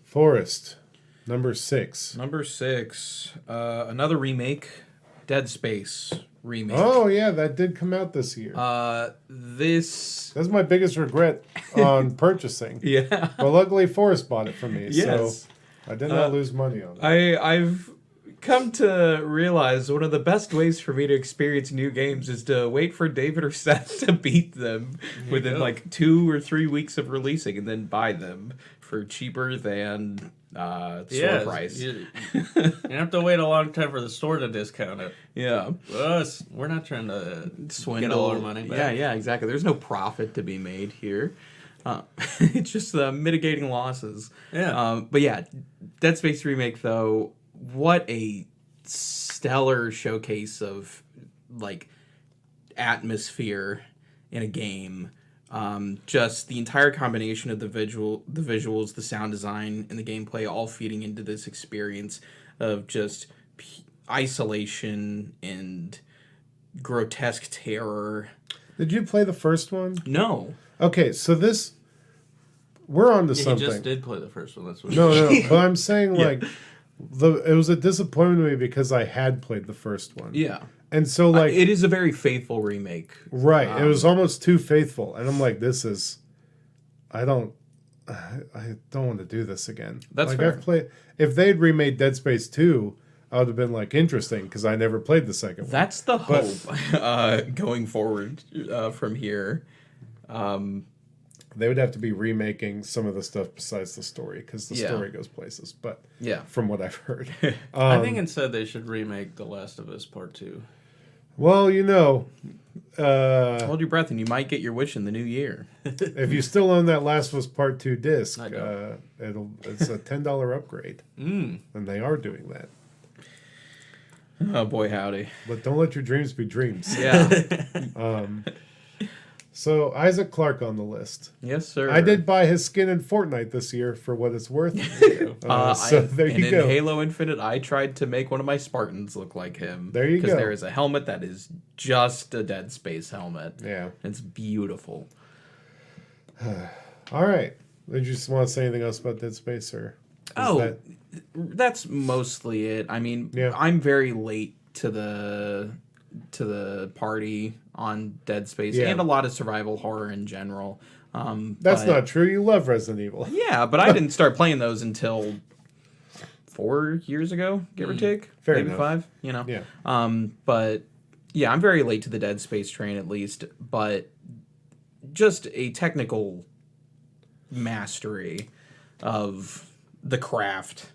Forest, number 6. Number 6, another remake, Dead Space remake. Oh, yeah, that did come out this year. This... That's my biggest regret on purchasing. Yeah. But luckily, Forrest bought it for me, Yes. so I did not lose money on it. I've come to realize one of the best ways for me to experience new games is to wait for David or Seth to beat them within like 2 or 3 weeks of releasing and then buy them for cheaper than store price. You have to wait a long time for the store to discount it. Yeah. We're not trying to Swindle. get all our money back. Yeah, exactly. There's no profit to be made here. It's just mitigating losses. Yeah. But yeah, Dead Space Remake, though, what a stellar showcase of like atmosphere in a game. Just the entire combination of the visuals, the sound design, and the gameplay all feeding into this experience of just isolation and grotesque terror. Did you play the first one? No. Okay, so we're on to He something. just did play the first one. That's what. No, but I'm saying like it was a disappointment to me because I had played the first one. Yeah. And so like it is a very faithful remake. Right. It was almost too faithful. And I'm like, I don't want to do this again. That's like fair. If they'd remade Dead Space 2, I would have been like interesting because I never played the second one. That's the hope going forward from here. They would have to be remaking some of the stuff besides the story because the story goes places. But from what I've heard. I think instead they should remake The Last of Us Part 2. Well, hold your breath and you might get your wish in the new year. if you still own that Last of Us Part 2 disc, I don't. it's a $10 upgrade. And they are doing that. Oh boy, howdy. But don't let your dreams be dreams. Yeah. So Isaac Clarke on the list. Yes, sir. I did buy his skin in Fortnite this year for what it's worth. So there you go. In Halo Infinite, I tried to make one of my Spartans look like him. There you go. Because there is a helmet that is just a Dead Space helmet. Yeah. It's beautiful. All right. Did you just want to say anything else about Dead Space? That's mostly it. I mean, I'm very late to the party on Dead Space and a lot of survival horror in general. That's not true. You love Resident Evil. Yeah, but I didn't start playing those until 4 years ago, give or take. Fair maybe enough. 5, you know. Yeah. But yeah, I'm very late to the Dead Space train at least, but just a technical mastery of the craft,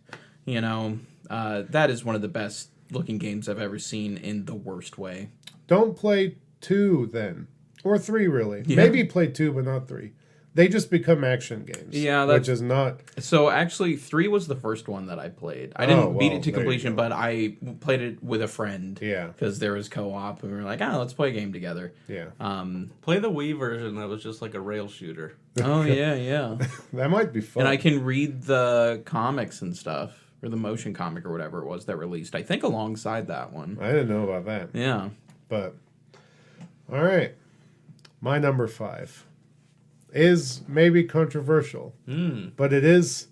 that is one of the best looking games I've ever seen in the worst way. Don't play 2 then. Or 3, really. Yeah. Maybe play 2, but not 3. They just become action games. Yeah, which is not... So actually, 3 was the first one that I played. I didn't beat it to there you completion, go. but I played it with a friend. Yeah. Because there was co-op, and we were like, let's play a game together. Yeah. Play the Wii version that was just like a rail shooter. Oh, yeah. That might be fun. And I can read the comics and stuff, or the motion comic or whatever it was that released, I think alongside that one. I didn't know about that. Yeah. But, all right. My number 5 is maybe controversial, but it is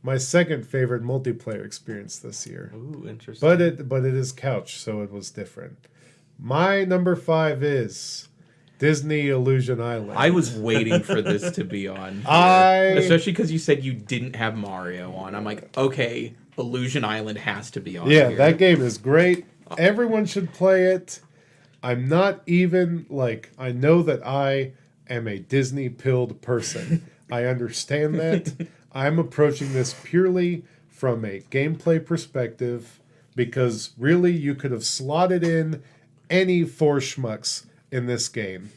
my second favorite multiplayer experience this year. Ooh, interesting. But it is couch, so it was different. My number 5 is Disney Illusion Island. I was waiting for this to be on here. Especially because you said you didn't have Mario on. I'm like, okay, Illusion Island has to be on here. Yeah, that game is great. Everyone should play it. I'm not even, I know that I am a Disney-pilled person. I understand that. I'm approaching this purely from a gameplay perspective because really you could have slotted in any 4 schmucks in this game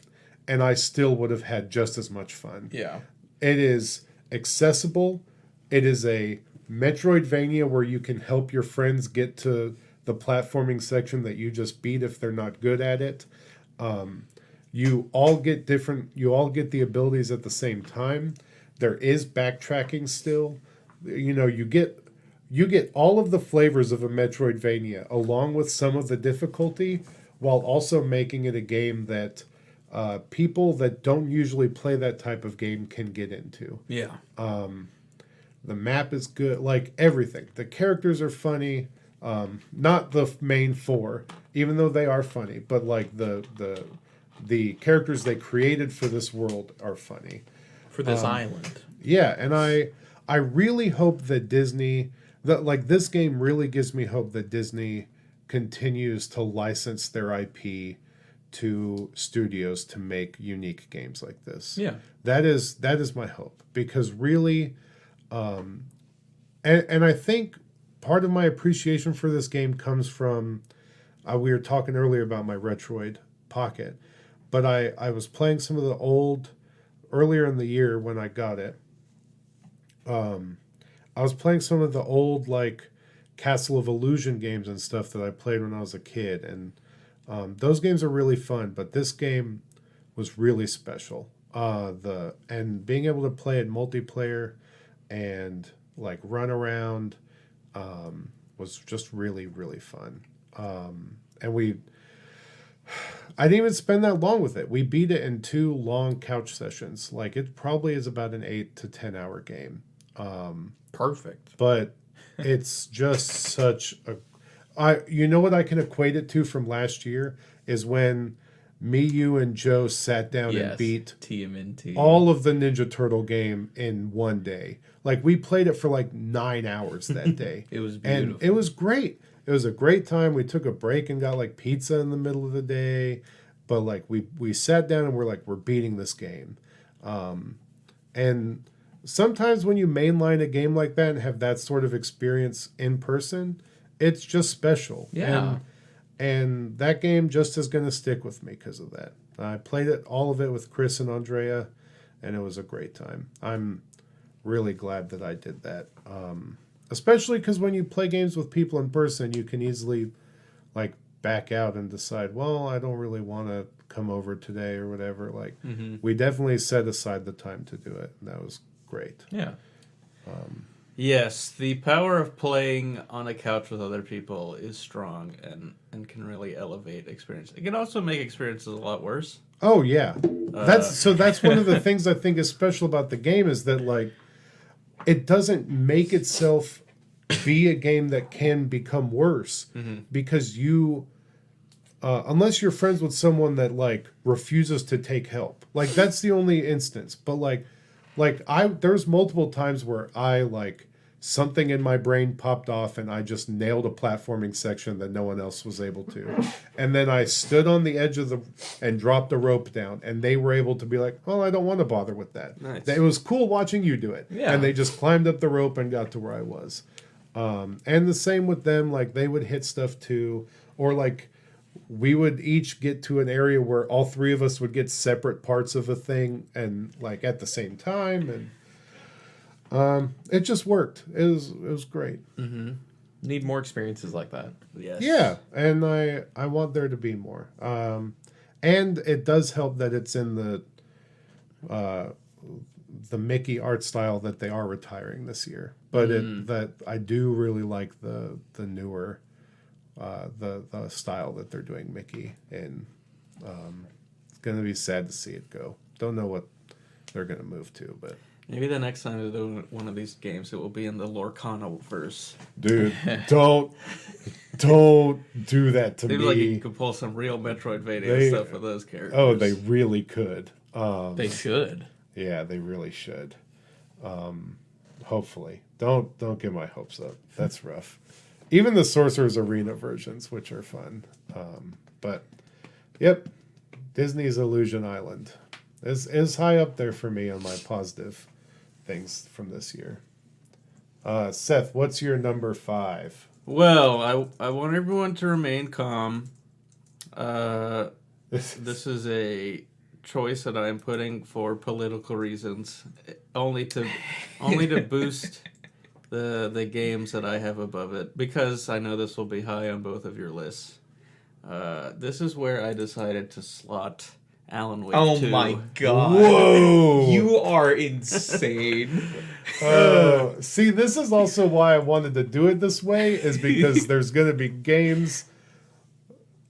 and I still would have had just as much fun. Yeah. It is accessible. It is a Metroidvania where you can help your friends get to the platforming section that you just beat if they're not good at it. You all get the abilities at the same time. There is backtracking still. You get all of the flavors of a Metroidvania along with some of the difficulty while also making it a game that people that don't usually play that type of game can get into. Yeah. The map is good, everything. The characters are funny. Not the main 4, even though they are funny, but the characters they created for this world are funny. For this island. Yeah, and I really hope that this game really gives me hope that Disney continues to license their IP to studios to make unique games like this. Yeah. That is my hope because really, and I think part of my appreciation for this game comes from, we were talking earlier about my Retroid Pocket, but I was playing some of the old, earlier in the year when I got it, I was playing some of the old, Castle of Illusion games and stuff that I played when I was a kid, and those games are really fun, but this game was really special. And being able to play it multiplayer and, run around was just really, really fun. And I didn't even spend that long with it. We beat it in 2 long couch sessions. Like, it probably is about an 8 to 10 hour game. Perfect. But it's just such a... you know what I can equate it to from last year is when me, you, and Joe sat down and beat TMNT. all of the Ninja Turtle game in one day. Like, we played it for like 9 hours that day. It was beautiful. And it was great. It was a great time. We took a break and got like pizza in the middle of the day. But like we sat down and we're beating this game. And sometimes when you mainline a game like that and have that sort of experience in person, it's just special. Yeah. And that game just is going to stick with me because of that. I played all of it with Chris and Andrea, and it was a great time. I'm really glad that I did that. Especially because when you play games with people in person, you can easily like back out and decide, well, I don't really want to come over today or whatever. Like, we definitely set aside the time to do it, and that was great. Yeah. Yes, the power of playing on a couch with other people is strong and can really elevate experience. It can also make experiences a lot worse. Oh yeah, that's one of the things I think is special about the game is that like it doesn't make itself be a game that can become worse because you unless you're friends with someone that like refuses to take help. Like that's the only instance. But like there's multiple times where I like something in my brain popped off and I just nailed a platforming section that no one else was able to. And then I stood on the edge of and dropped the rope down and they were able to be like, well, I don't want to bother with that. Nice. It was cool watching you do it. Yeah. And they just climbed up the rope and got to where I was. And the same with them, like they would hit stuff too, or like we would each get to an area where all three of us would get separate parts of a thing and like at the same time, and it just worked. It was great. Need more experiences like that. Yes. Yeah, and I want there to be more. And it does help that it's in the Mickey art style that they are retiring this year. But that I do really like the newer the style that they're doing Mickey, and it's gonna be sad to see it go. Don't know what they're gonna move to, but Maybe the next time they do one of these games, it will be in the Lorcana verse. dude, don't do that to Maybe me. like you could pull some real Metroidvania stuff with those characters. Oh, they really could. They should. Yeah, they really should. Hopefully, don't get my hopes up. That's rough. Even the Sorcerer's Arena versions, which are fun. But yep, Disney's Illusion Island is high up there for me on my positive things from this year. Seth, what's your number 5? Well, I want everyone to remain calm. This is a choice that I'm putting for political reasons, only to boost the games that I have above it, because I know this will be high on both of your lists. This is where I decided to slot Alan Wake 2. Oh my god. Whoa! You are insane. See, this is also why I wanted to do it this way, is because there's going to be games.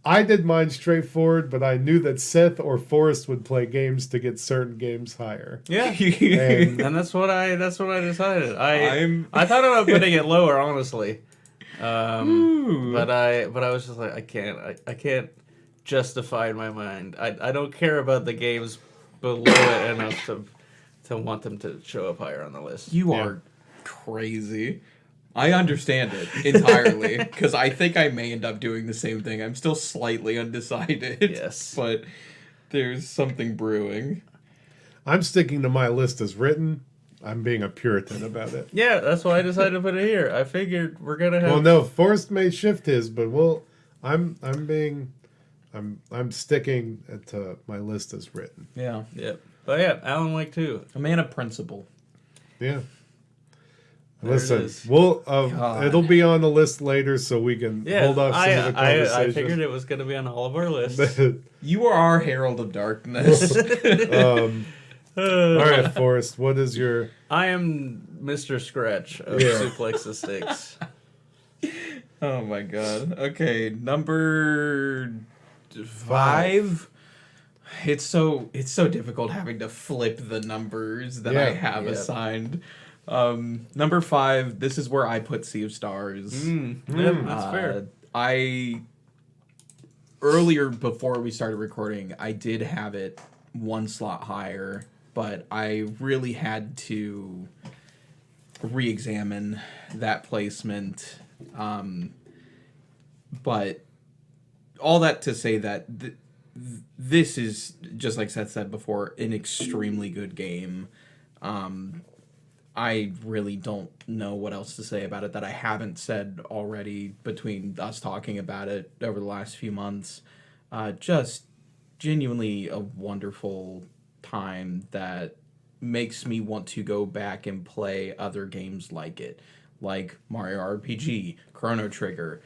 I did mine straightforward, but I knew that Seth or Forrest would play games to get certain games higher. Yeah, And and that's what I decided. I thought about putting it lower, honestly, but I was just like, I can't justify in my mind. I don't care about the games below it enough to want them to show up higher on the list. You are crazy. I understand it entirely, because I think I may end up doing the same thing. I'm still slightly undecided. Yes. But there's something brewing. I'm sticking to my list as written. I'm being a Puritan about it. Yeah, that's why I decided to put it here. I figured we're gonna have. Well, no, Forrest may shift his, but I'm sticking to my list as written. Yeah. Yep. But yeah, Alan Wake 2. A man of principle. Yeah. There Listen, it is. we'll it'll be on the list later, so we can hold off some of the conversation. I figured it was going to be on all of our lists. You are our herald of darkness. All right, Forrest, what is your... I am Mr. Scratch of Suplex the Stakes. Oh my god. Okay, number 5. It's so difficult having to flip the numbers that I have assigned. Number 5. This is where I put Sea of Stars. That's fair. I earlier before we started recording, I did have it one slot higher, but I really had to re-examine that placement. But all that to say that this is, just like Seth said before, an extremely good game. I really don't know what else to say about it that I haven't said already between us talking about it over the last few months. Just genuinely a wonderful time that makes me want to go back and play other games like it, like Mario RPG, Chrono Trigger,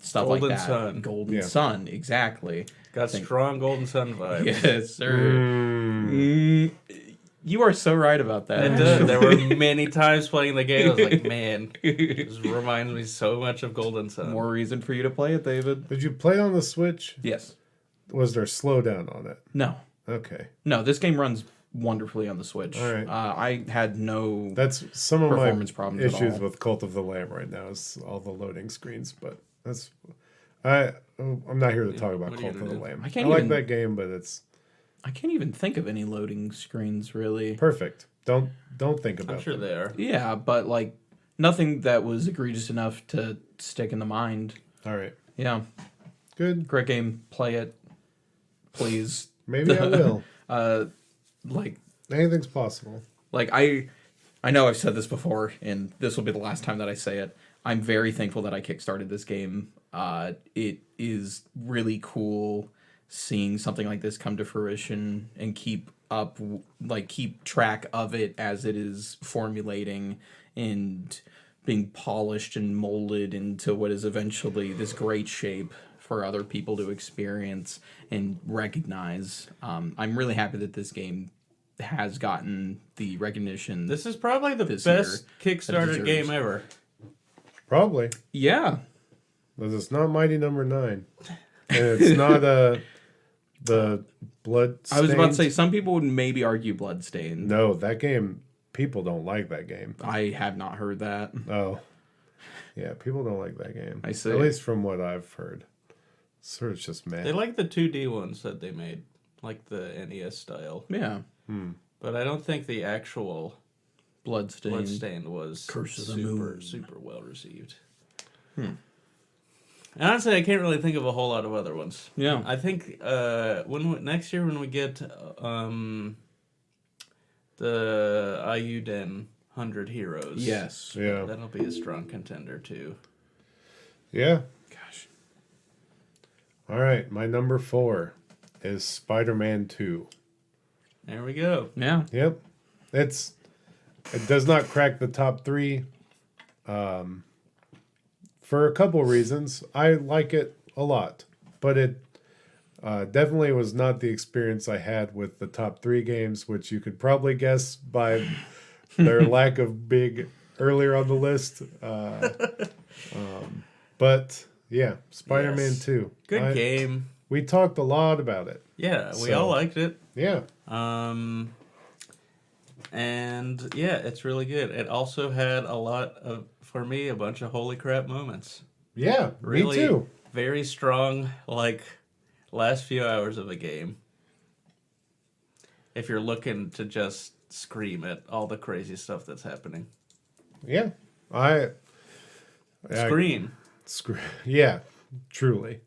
stuff Golden like that. Sun. Golden Sun, exactly. Got strong Golden Sun vibes. Yes, sir. You are so right about that. There were many times playing the game, I was like, man, this reminds me so much of Golden Sun. More reason for you to play it, David. Did you play it on the Switch? Yes. Was there slowdown on it? No. Okay. No, this game runs wonderfully on the Switch. All right. I had no That's some of my performance problems at issues all. with Cult of the Lamb right now is all the loading screens, but I'm not here to talk about what are you Cult of gonna the do? Lamb. I I like that game, but it's I can't even think of any loading screens, really. perfect. Don't think about I'm sure them. they are. Yeah, but like nothing that was egregious enough to stick in the mind. All right. Yeah, Good. great game. Play it, please. Maybe I will. Like Anything's possible. I know I've said this before, and this will be the last time that I say it. I'm very thankful that I kickstarted this game. It is really cool seeing something like this come to fruition and keep track of it as it is formulating and being polished and molded into what is eventually this great shape for other people to experience and recognize. I'm really happy that this game has gotten the recognition. This is probably the This best year Kickstarter deserves. game ever. Probably. Yeah. Because it's not Mighty Number 9. And it's not the Blood. I was about to say, some people would maybe argue Bloodstained. No, that game, people don't like that game. I have not heard that. Oh. Yeah, people don't like that game. I see. At least from what I've heard. Sort of just mad. They like the 2D ones that they made, like the NES style. Yeah. But I don't think the actual Bloodstained. Bloodstained was Curse of the super, Moon. super well received. And honestly, I can't really think of a whole lot of other ones. Yeah. I think next year when we get the Ayuden 100 Heroes. Yes. Yeah. That'll be a strong contender too. Yeah. Gosh. All right. My number 4 is Spider-Man 2. There we go. Yeah. Yep. It does not crack the top 3 for a couple reasons. I like it a lot, but it definitely was not the experience I had with the top 3 games, which you could probably guess by their lack of big earlier on the list. But yeah, Spider-Man Yes. 2. Good game. We talked a lot about it. Yeah, we So- all liked it. Yeah. And yeah, it's really good. It also had for me, a bunch of holy crap moments. Yeah, Really me too. very strong, last few hours of a game. If you're looking to just scream at all the crazy stuff that's happening. Yeah. Scream. Yeah, truly.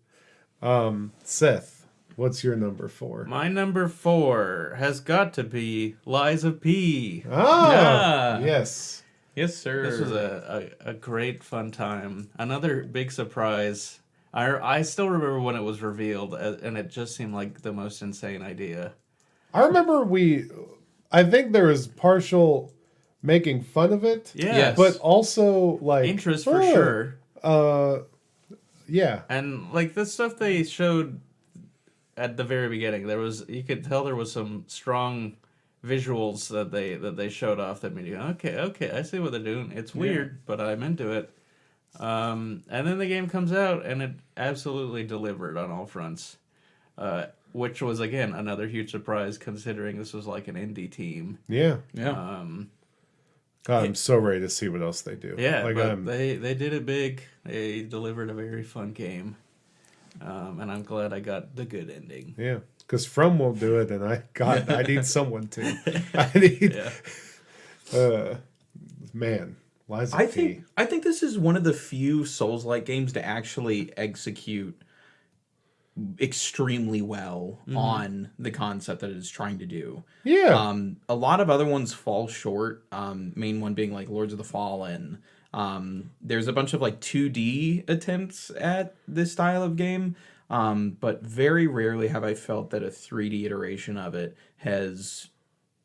Seth, what's your number 4? My number 4 has got to be Lies of P. Ah, Yeah. yes. Yes, sir. This was a great fun time. Another big surprise. I still remember when it was revealed, and it just seemed like the most insane idea. I remember I think there was partial making fun of it. Yeah. Yes. But also, like... Interest for sure. Yeah. And the stuff they showed at the very beginning, you could tell there was some strong visuals that they showed off that made you go, okay, I see what they're doing. It's weird, but I'm into it. And then the game comes out, and it absolutely delivered on all fronts, which was, again, another huge surprise considering this was like an indie team. Yeah. God, I'm It- so ready to see what else they do. Yeah, like but they did it big. They delivered a very fun game. And I'm glad I got the good ending. Yeah, because From won't do it, and I need someone to. I need. Yeah. Man, Lies of P. I think this is one of the few Souls-like games to actually execute extremely well on the concept that it is trying to do. Yeah. A lot of other ones fall short. Main one being like Lords of the Fallen. There's a bunch of like 2D attempts at this style of game. But very rarely have I felt that a 3D iteration of it has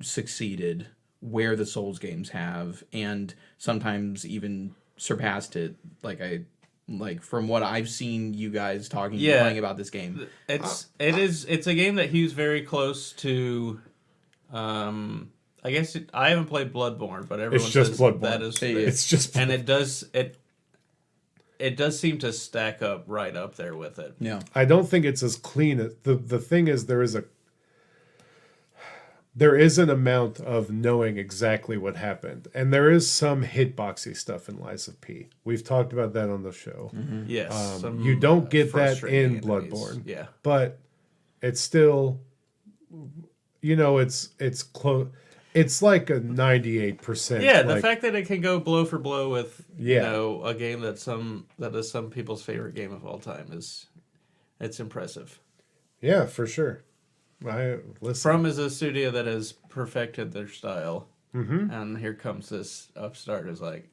succeeded where the Souls games have, and sometimes even surpassed it. Like from what I've seen you guys talking playing about this game. It's a game that hews very close to I guess I haven't played Bloodborne, but everyone It's just says Bloodborne. that is It's just and it does seem to stack up right up there with it. Yeah. I don't think it's as clean. The thing is, there is an amount of knowing exactly what happened, and there is some hitboxy stuff in Lies of P. We've talked about that on the show. Yes, some, You don't get that frustrating in enemies. Bloodborne. Yeah, But it's still, it's close. It's like a 98%. yeah. The fact that it can go blow for blow with Yeah. a game that is some people's favorite game of all time it's impressive. Yeah, for sure. I listen. From is a studio that has perfected their style, and here comes this upstart who's like,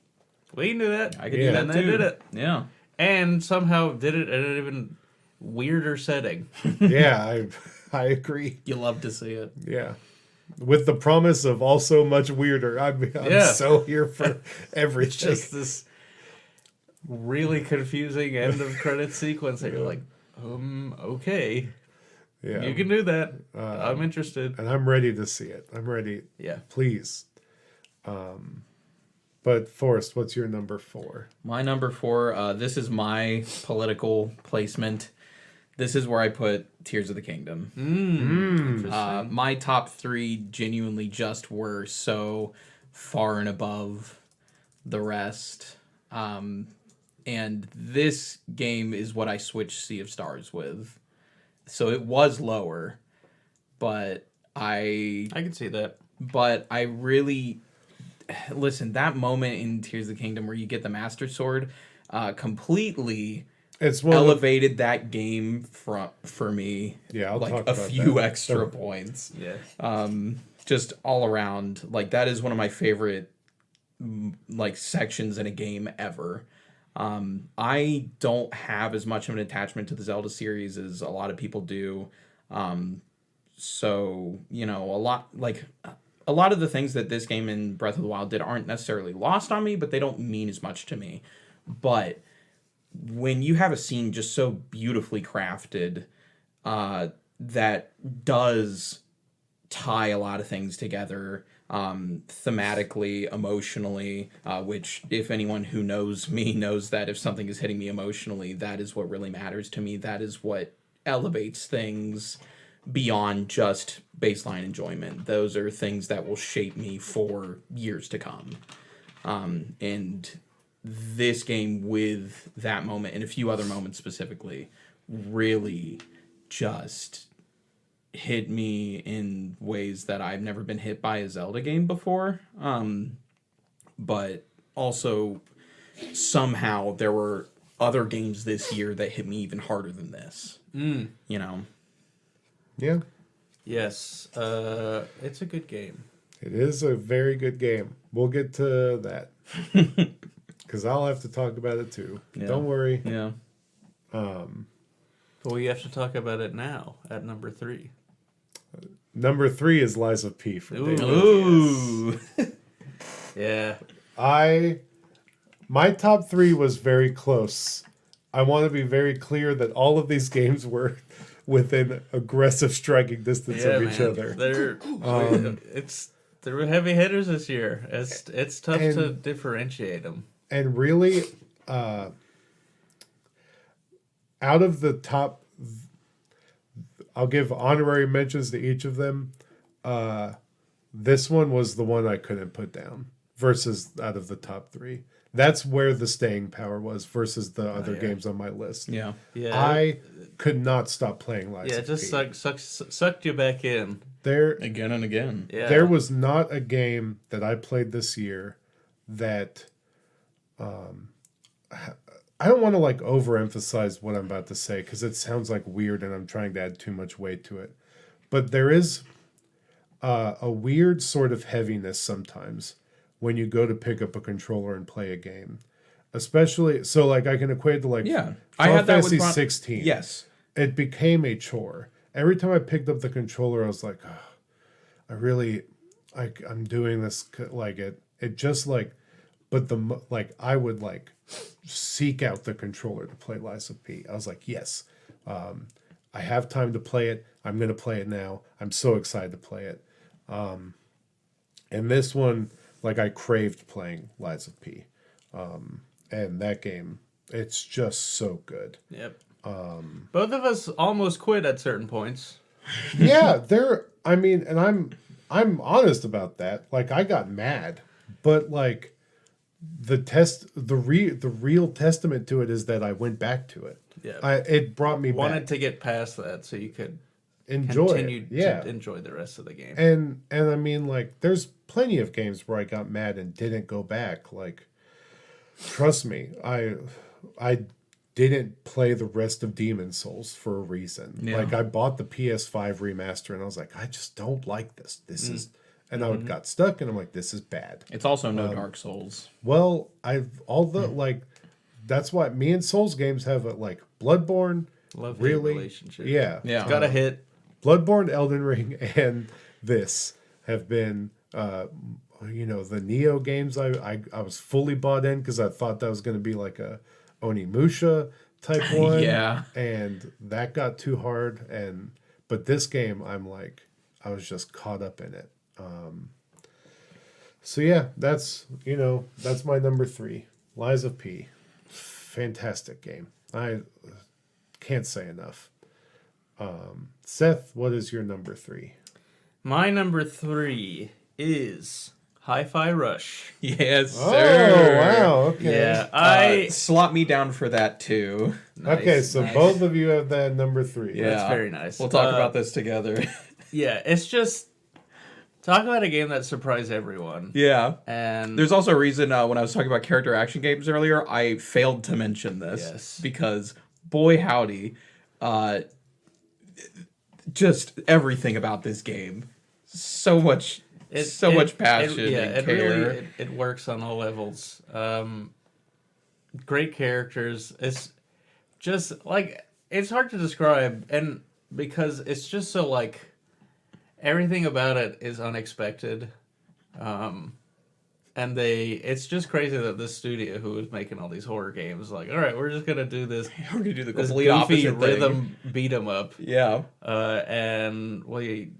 we can do that. I could Yeah. do that And too. they did it, Yeah. and somehow did it in an even weirder setting. Yeah, I agree. You love to see it. Yeah. With the promise of also much weirder. I'm Yeah. so here for It's everything. just this really confusing end of credit sequence that you're like, okay, Yeah. you can do that. I'm interested. And I'm ready to see it. I'm ready. Yeah. Please. But Forrest, what's your number 4? My number 4, this is my political placement. This is where I put Tears of the Kingdom. Interesting. My top 3 genuinely just were so far and above the rest. And this game is what I switched Sea of Stars with. So it was lower, but I I can see that. really listen, that moment in Tears of the Kingdom where you get the Master Sword completely It's one of elevated that game for me. Yeah, I'll like talk a about few that. extra points. Yeah. Just all around, like that is one of my favorite like sections in a game ever. I don't have as much of an attachment to the Zelda series as a lot of people do. So, a lot of the things that this game and Breath of the Wild did aren't necessarily lost on me, but they don't mean as much to me. But when you have a scene just so beautifully crafted, that does tie a lot of things together, thematically, emotionally, which if anyone who knows me knows that if something is hitting me emotionally, that is what really matters to me. That is what elevates things beyond just baseline enjoyment. Those are things that will shape me for years to come. And this game, with that moment and a few other moments specifically, really just hit me in ways that I've never been hit by a Zelda game before. But also somehow there were other games this year that hit me even harder than this. You know? Yeah. Yes. It's a good game. It is a very good game. We'll get to that. Because I'll have to talk about it too. Yeah. Don't worry. Yeah. But we have to talk about it now at number 3. Number 3 is Lies of P for David. Ooh. Yeah. My top 3 was very close. I want to be very clear that all of these games were within aggressive striking distance of each other. They're heavy hitters this year. It's tough to differentiate them. And really, out of the top, I'll give honorary mentions to each of them. This one was the one I couldn't put down versus out of the top three. That's where the staying power was versus the other games on my list. Yeah. I could not stop playing Lies Yeah, of it P. just sucked you back in. Again and again. Yeah. There was not a game that I played this year that I don't want to like overemphasize what I'm about to say because it sounds like weird and I'm trying to add too much weight to it. But there is a weird sort of heaviness sometimes when you go to pick up a controller and play a game. Especially, so like I can equate to like Yeah. I had that with 16. Yes. It became a chore. Every time I picked up the controller, I was like, oh, I'm doing this like it just like, but I would like seek out the controller to play Lies of P. I was like, yes, I have time to play it. I'm going to play it now. I'm so excited to play it. And this one, like I craved playing Lies of P. And that game, it's just so good. Yep. Both of us almost quit at certain points. Yeah, and I'm honest about that. Like I got mad, but like the real testament to it is that I went back to it. Yeah. It brought me Wanted back. to get past that so you could Continue to enjoy the rest of the game. And I mean like there's plenty of games where I got mad and didn't go back. Like trust me, I didn't play the rest of Demon's Souls for a reason. Yeah. Like I bought the PS5 remaster and I was like, I just don't like this. This is, and I got stuck and I'm like, this is bad. It's also no Dark Souls. Well, like, that's why me and Souls games have a like Bloodborne. Love-hate relationship. Yeah. Yeah. It's got a hit. Bloodborne, Elden Ring, and this have been, the Neo games. I was fully bought in because I thought that was going to be like a Onimusha type one. Yeah. And that got too hard. But this game, I'm like, I was just caught up in it. So yeah, that's my number 3. Lies of P. Fantastic game. I can't say enough. Seth, what is your number 3? My number 3 is Hi-Fi Rush. Yes, Oh, sir. wow. Okay. Yeah, Slot me down for that too. Okay, so both of you have that number 3. Yeah. That's very nice. We'll talk about this together. Yeah, it's just talk about a game that surprised everyone. Yeah. And There's also a reason when I was talking about character action games earlier, I failed to mention this. Yes. Because, boy howdy, just everything about this game. So much passion and care. It works on all levels. Great characters. It's just like it's hard to describe, and because it's just so like everything about it is unexpected. And it's just crazy that this studio who is making all these horror games, like, all right, we're just gonna do this. We're gonna do the This complete goofy opposite rhythm beat 'em up. Yeah. And we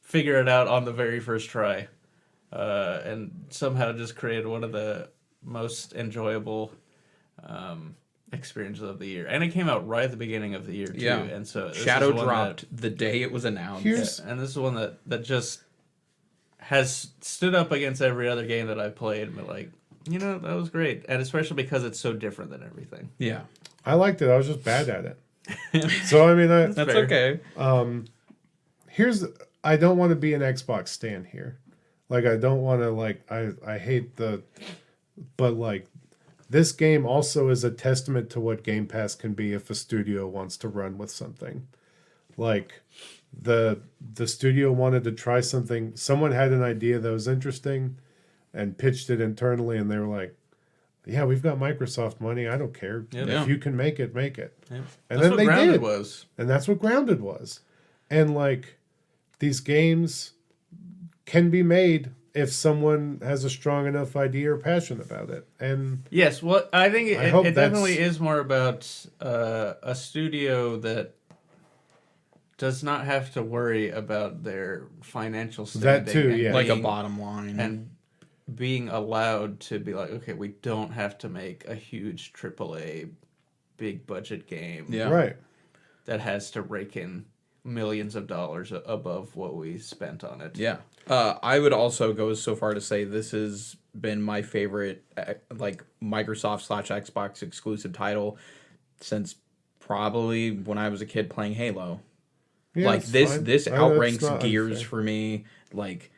figure it out on the very first try, and somehow just created one of the most enjoyable experiences of the year. And it came out right at the beginning of the year too. Yeah. And so Shadow dropped the day it was announced. And this is one that just has stood up against every other game that I've played and been like, that was great. And especially because it's so different than everything. Yeah. I liked it. I was just bad at it. So, I mean, That's fair. okay. I don't want to be an Xbox stan here. Like, I don't want to, like, I hate but, like, this game also is a testament to what Game Pass can be if a studio wants to run with something. Like, the studio wanted to try something. Someone had an idea that was interesting and pitched it internally, and they were like, yeah, we've got Microsoft money. I don't care. Yeah. If you can make it, make it. Yeah. And That's then what they Grounded did. was. And that's what Grounded was. And, like, these games can be made if someone has a strong enough idea or passion about it. And Yes, well, I think I hope it that's- definitely is more about a studio that does not have to worry about their financial standing. That too, and yeah. Like a being- bottom line. and being allowed to be like, okay, we don't have to make a huge AAA big budget game Right. that has to rake in millions of dollars above what we spent on it. Yeah. I would also go so far to say this has been my favorite like Microsoft/Xbox exclusive title since probably when I was a kid playing Halo. Yeah, Like it's this fine. this That's outranks not Gears unfair. for me. Like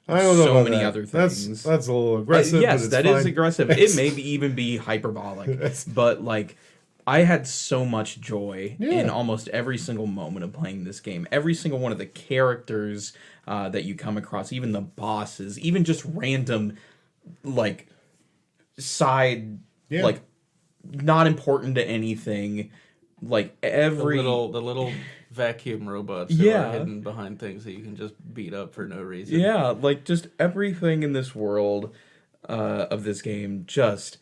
I don't know so about many that. other things. That's a little aggressive. yes, but it's that is fine. aggressive. It may even be hyperbolic, but like I had so much joy in almost every single moment of playing this game. Every single one of the characters that you come across, even the bosses, even just random like side like not important to anything. Like every the little vacuum robots that are hidden behind things that you can just beat up for no reason. Yeah, like just everything in this world of this game just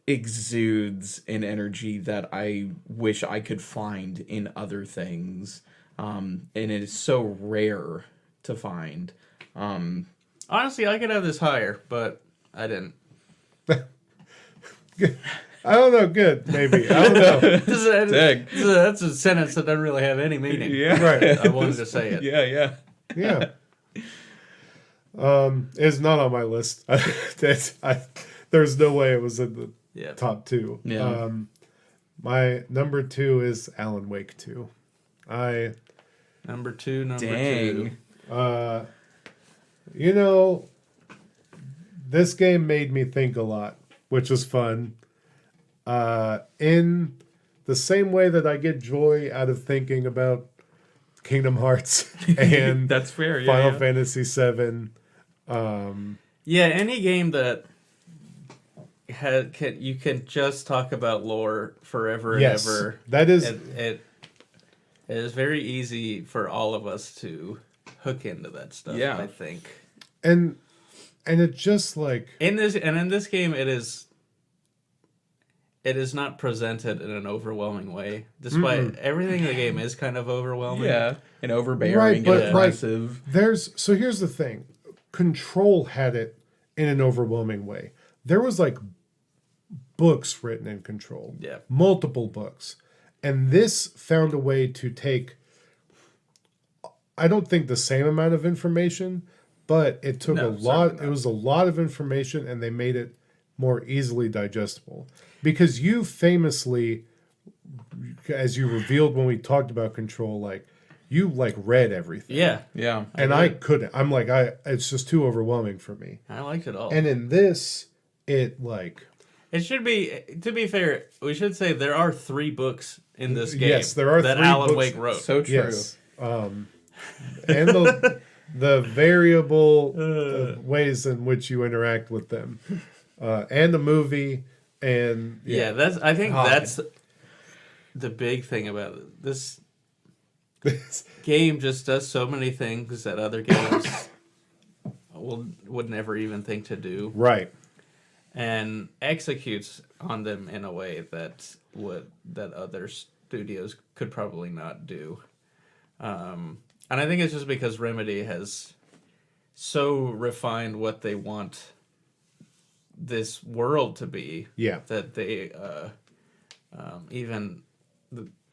exudes an energy that I wish I could find in other things. And it is so rare to find. Honestly, I could have this higher, but I didn't. I don't know. Good, maybe. I don't know. That's a sentence that doesn't really have any meaning. Yeah. Right. I wanted to say it. Yeah. Yeah. It's not on my list. There's no way it was in the top 2. Yeah. My number 2 is Alan Wake 2. Number two. You know, this game made me think a lot, which was fun. In the same way that I get joy out of thinking about Kingdom Hearts and That's fair. Final Fantasy VII. Yeah, any game that you can just talk about lore forever and ever. That is It is very easy for all of us to hook into that stuff. Yeah. I think. and it just like In this game, it is not presented in an overwhelming way, despite everything in the game is kind of overwhelming. Yeah. And overbearing Right, but, and like, aggressive. so here's the thing. Control had it in an overwhelming way. There was like books written in Control. Yeah. Multiple books. And this found a way to take, I don't think the same amount of information, but it took No, a lot. certainly It not. was a lot of information and they made it more easily digestible. Because you famously, as you revealed when we talked about Control, like you like read everything. Yeah. Yeah. And I couldn't. I'm like, it's just too overwhelming for me. I liked it all. And in this, it like It should be, to be fair, we should say there are 3 books in this game. Yes, there are that 3 Alan books. Wake wrote. So true. yes, and the variable ways in which you interact with them, and the movie, and Yeah, I think God. that's the big thing about it. This game just does so many things that other games would never even think to do, right. and executes on them in a way that other studios could probably not do. And I think it's just because Remedy has so refined what they want this world to be. Yeah. That they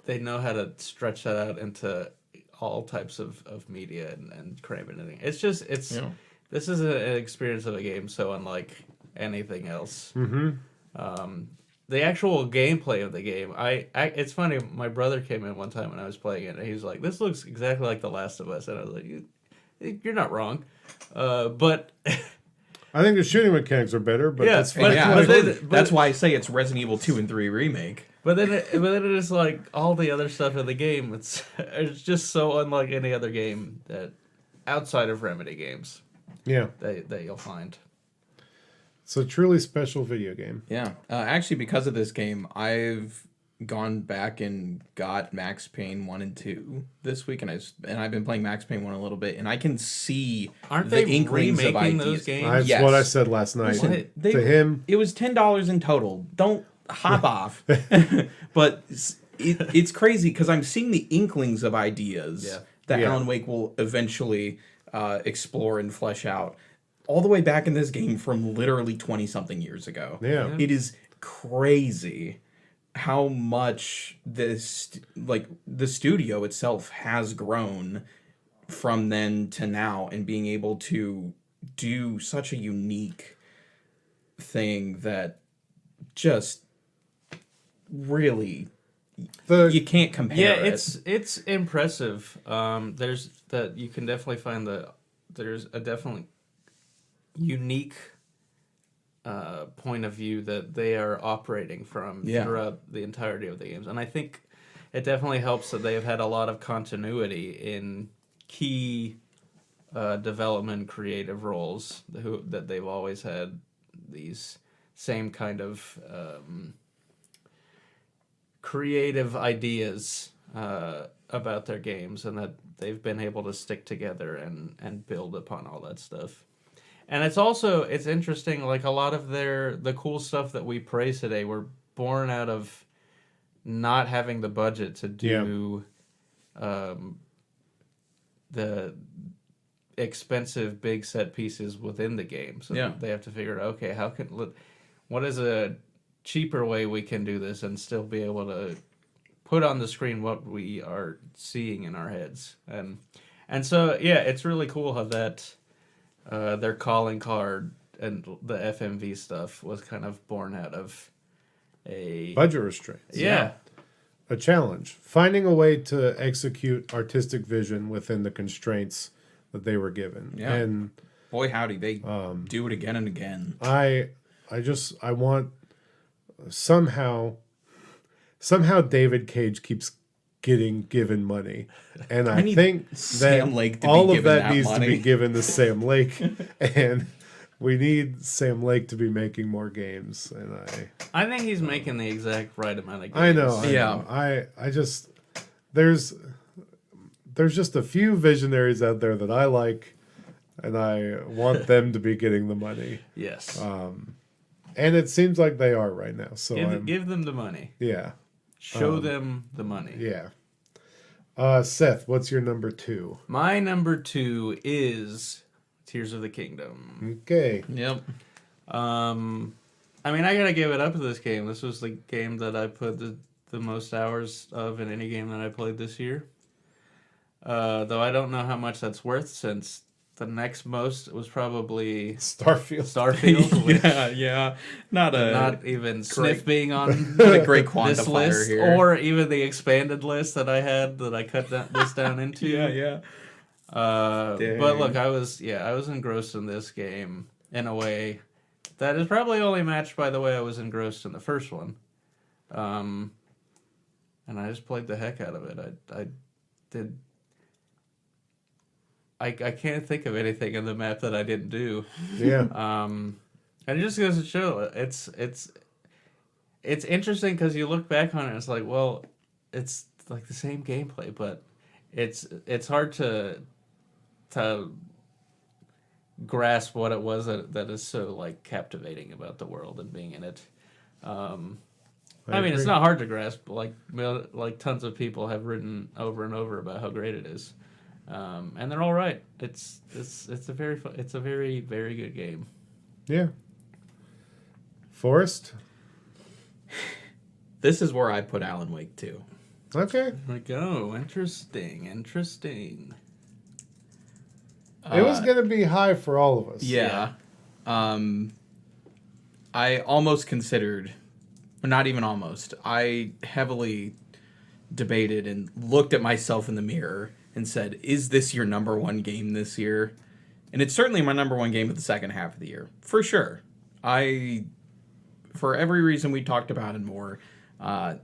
they know how to stretch that out into all types of media and cram anything. It's just this is an experience of a game so unlike anything else. Mm-hmm. The actual gameplay of the game, it's funny. My brother came in one time when I was playing it, and he was like, "This looks exactly like The Last of Us," and I was like, "You're not wrong," but I think the shooting mechanics are better, but Yeah, that's but- fine. That's why I say it's Resident Evil 2 and 3 remake. But then it is like all the other stuff in the game. It's just so unlike any other game that outside of Remedy games Yeah, that you'll find. it's a truly special video game. Yeah. Actually, because of this game, I've gone back and got Max Payne 1 and 2 this week, and I've been playing Max Payne 1 a little bit, and I can see Aren't the they inklings of remaking ideas. those games? That's Yes. what I said last night. Listen, To him, it was $10 in total. Don't hop off. But it's crazy because I'm seeing the inklings of ideas that Yeah. Alan Wake will eventually explore and flesh out. all the way back in this game from literally 20-something years ago. Yeah. It is crazy how much this, like, the studio itself has grown from then to now, and being able to do such a unique thing that just really you can't compare. Yeah, it's impressive. There's that you can definitely find there's a definitely unique point of view that they are operating from throughout the entirety of the games, and I think it definitely helps that they've had a lot of continuity in key development creative roles that they've always had these same kind of creative ideas about their games, and that they've been able to stick together and build upon all that stuff. And it's interesting, like a lot of the cool stuff that we praise today were born out of not having the budget to do the expensive big set pieces within the game. So they have to figure out, okay, what is a cheaper way we can do this and still be able to put on the screen what we are seeing in our heads. And so, it's really cool how that their calling card and the FMV stuff was kind of born out of a budget restraints. Yeah. A challenge. Finding a way to execute artistic vision within the constraints that they were given. Yeah. And boy howdy, they do it again and again. I want somehow David Cage keeps getting given money, and I think Sam Lake that all of that money. needs to be given to Sam Lake, and we need Sam Lake to be making more games. And I think he's making the exact right amount of games. I know. I just there's just a few visionaries out there that I like, and I want them to be getting the money. Yes. And it seems like they are right now. So give them the money. Yeah. Show them the money. Yeah. Seth, what's your number 2? My number 2 is Tears of the Kingdom. Okay. Yep. I mean, I gotta give it up to this game. This was the game that I put the most hours of in any game that I played this year. Though I don't know how much that's worth, since the next most was probably Starfield. yeah. Not even Sniff being on not a great this quantifier list, here. or even the expanded list that I had that I cut this down into. Yeah. But look, I was engrossed in this game in a way that is probably only matched by the way I was engrossed in the first one. And I just played the heck out of it. I can't think of anything in the map that I didn't do. Yeah. And it just goes to show it's interesting because you look back on it and it's like, well, it's like the same gameplay, but it's hard to grasp what it was that is so like captivating about the world and being in it. I mean, it's not hard to grasp. Like tons of people have written over and over about how great it is. And they're all right. It's a very, very good game. Yeah. Forrest? This is where I put Alan Wake 2. Okay. Interesting. It was going to be high for all of us. Yeah. I almost considered, not even almost, I heavily debated and looked at myself in the mirror and said, is this your number 1 game this year? And it's certainly my number 1 game of the second half of the year. For sure. For every reason we talked about and more, if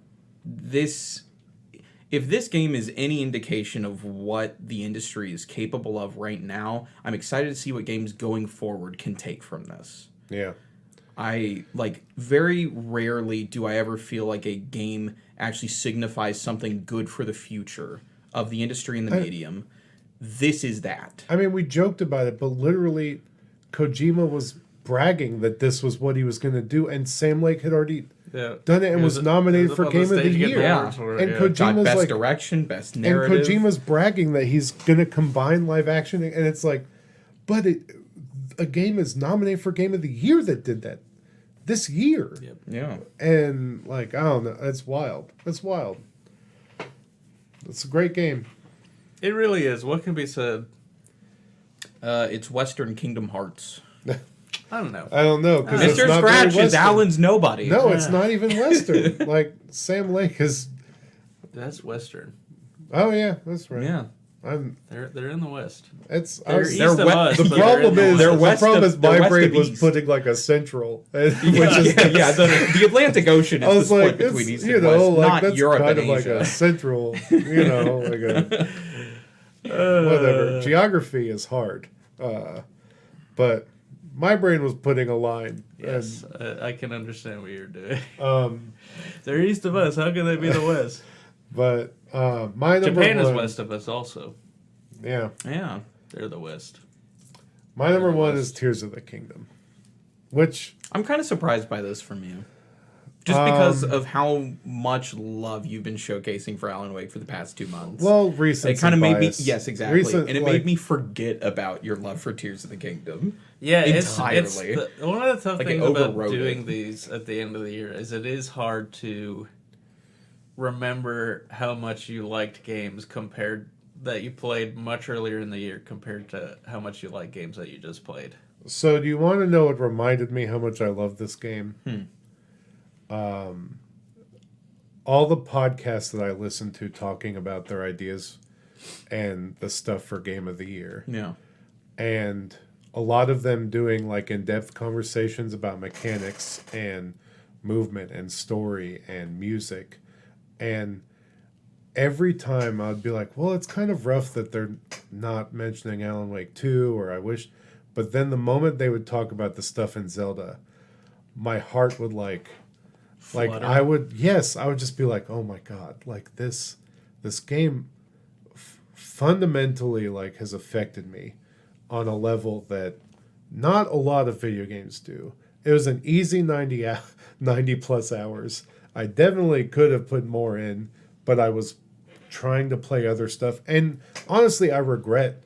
this game is any indication of what the industry is capable of right now, I'm excited to see what games going forward can take from this. Yeah. Very rarely do I ever feel like a game actually signifies something good for the future of the industry and the medium. This is that. I mean, we joked about it, but literally Kojima was bragging that this was what he was going to do, and Sam Lake had already done it and was nominated for Game of the Year. Yeah. And Kojima's best like direction, best narrative. And Kojima's bragging that he's going to combine live action, and it's like, but a game is nominated for Game of the Year that did that this year. Yep. Yeah. And like, I don't know, it's wild. It's wild. It's a great game. It really is. What can be said? It's Western Kingdom Hearts. I don't know. I don't know because it's Mr. not very Scratch is Western. Alan's nobody. No, it's not even Western. Like Sam Lake is. That's Western. Oh yeah, that's right. Yeah. They're in the West. It's. They're was- east they're of wet- us. the but problem they're in is the they're West. west the problem of- is they're my west brain of was east. putting like a central, which Yeah, is yeah, the Atlantic Ocean I is the was split like, between it's, East you and know, West, like not that's Europe kind and of Asia. like a central, like a whatever. Geography is hard, but my brain was putting a line. Yes, I can understand what you're doing. And, They're east of us. How can they be the West? but my number Japan is one, west of us also. Yeah, Yeah. They're the West. my number the one West. is Tears of the Kingdom, which I'm kind of surprised by this from you. Just because of how much love you've been showcasing for Alan Wake for the past 2 months. well, recent it kind of made me, bias. yes, exactly. Recent, and it like, made me forget about your love for Tears of the Kingdom. Yeah, Entirely. one of the tough Like, it things about overrode doing it. these at the end of the year is it is hard to remember how much you liked games compared that you played much earlier in the year compared to how much you like games that you just played. So, do you want to know what reminded me how much I love this game? All the podcasts that I listened to talking about their ideas and the stuff for Game of the Year. Yeah. And a lot of them doing like in-depth conversations about mechanics and movement and story and music. And every time I'd be like, well, it's kind of rough that they're not mentioning Alan Wake 2, or I wish. But then the moment they would talk about the stuff in Zelda, my heart would like Flutter. I would just be like, oh my God, like this game fundamentally like has affected me on a level that not a lot of video games do. It was an easy 90 plus hours. I definitely could have put more in, but I was trying to play other stuff. And honestly, I regret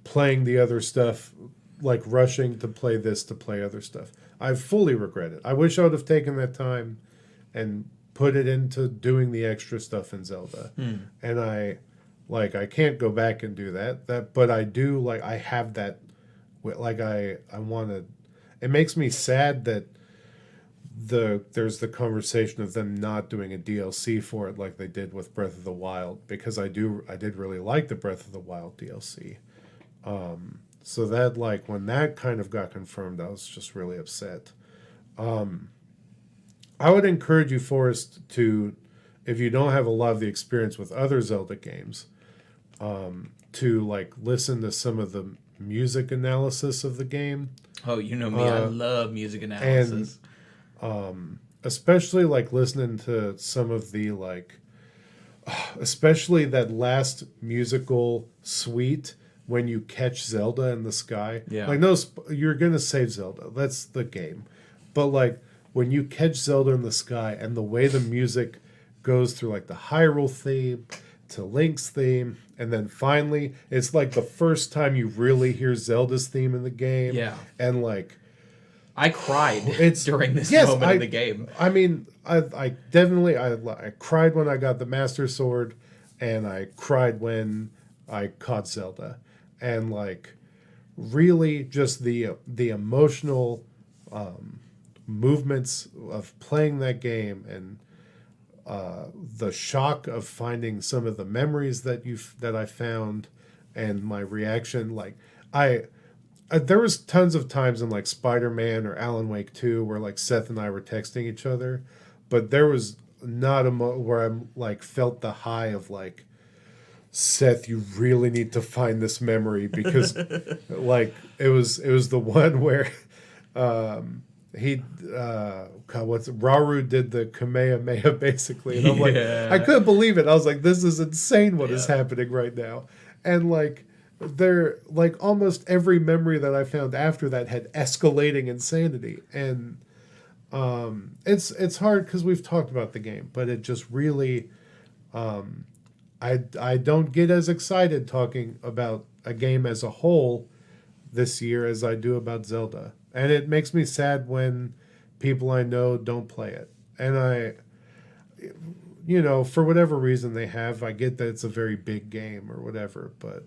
playing the other stuff, like rushing to play this to play other stuff. I fully regret it. I wish I would have taken that time and put it into doing the extra stuff in Zelda. And I can't go back and do that. But I do, like, I have that, like, I want to. It makes me sad that there's the conversation of them not doing a DLC for it like they did with Breath of the Wild, because I did really like the Breath of the Wild DLC. So that, like, when that kind of got confirmed, I was just really upset. I would encourage you, Forrest, to, if you don't have a lot of the experience with other Zelda games, to, like, listen to some of the music analysis of the game. Oh, you know me. I love music analysis. Especially, like, listening to some of the, like, especially that last musical suite when you catch Zelda in the sky. Yeah. Like, no, you're going to save Zelda. That's the game. But, like, when you catch Zelda in the sky and the way the music goes through, like, the Hyrule theme to Link's theme, and then finally, it's like the first time you really hear Zelda's theme in the game. Yeah. And, like, I cried during this yes, moment in the game. I mean, I definitely I cried when I got the Master Sword, and I cried when I caught Zelda, and like really just the emotional movements of playing that game, and the shock of finding some of the memories that I found, and my reaction. Like there was tons of times in like Spider-Man or Alan Wake 2 where like Seth and I were texting each other, but there was not where I'm like felt the high of like, Seth, you really need to find this memory, because like it was the one where Rauru did the Kamehameha basically, and I'm like, I couldn't believe it. I was like, this is insane what is happening right now. And like there, like almost every memory that I found after that had escalating insanity. And it's hard because we've talked about the game, but it just really I don't get as excited talking about a game as a whole this year as I do about Zelda. And it makes me sad when people I know don't play it. And for whatever reason they have, I get that it's a very big game or whatever, but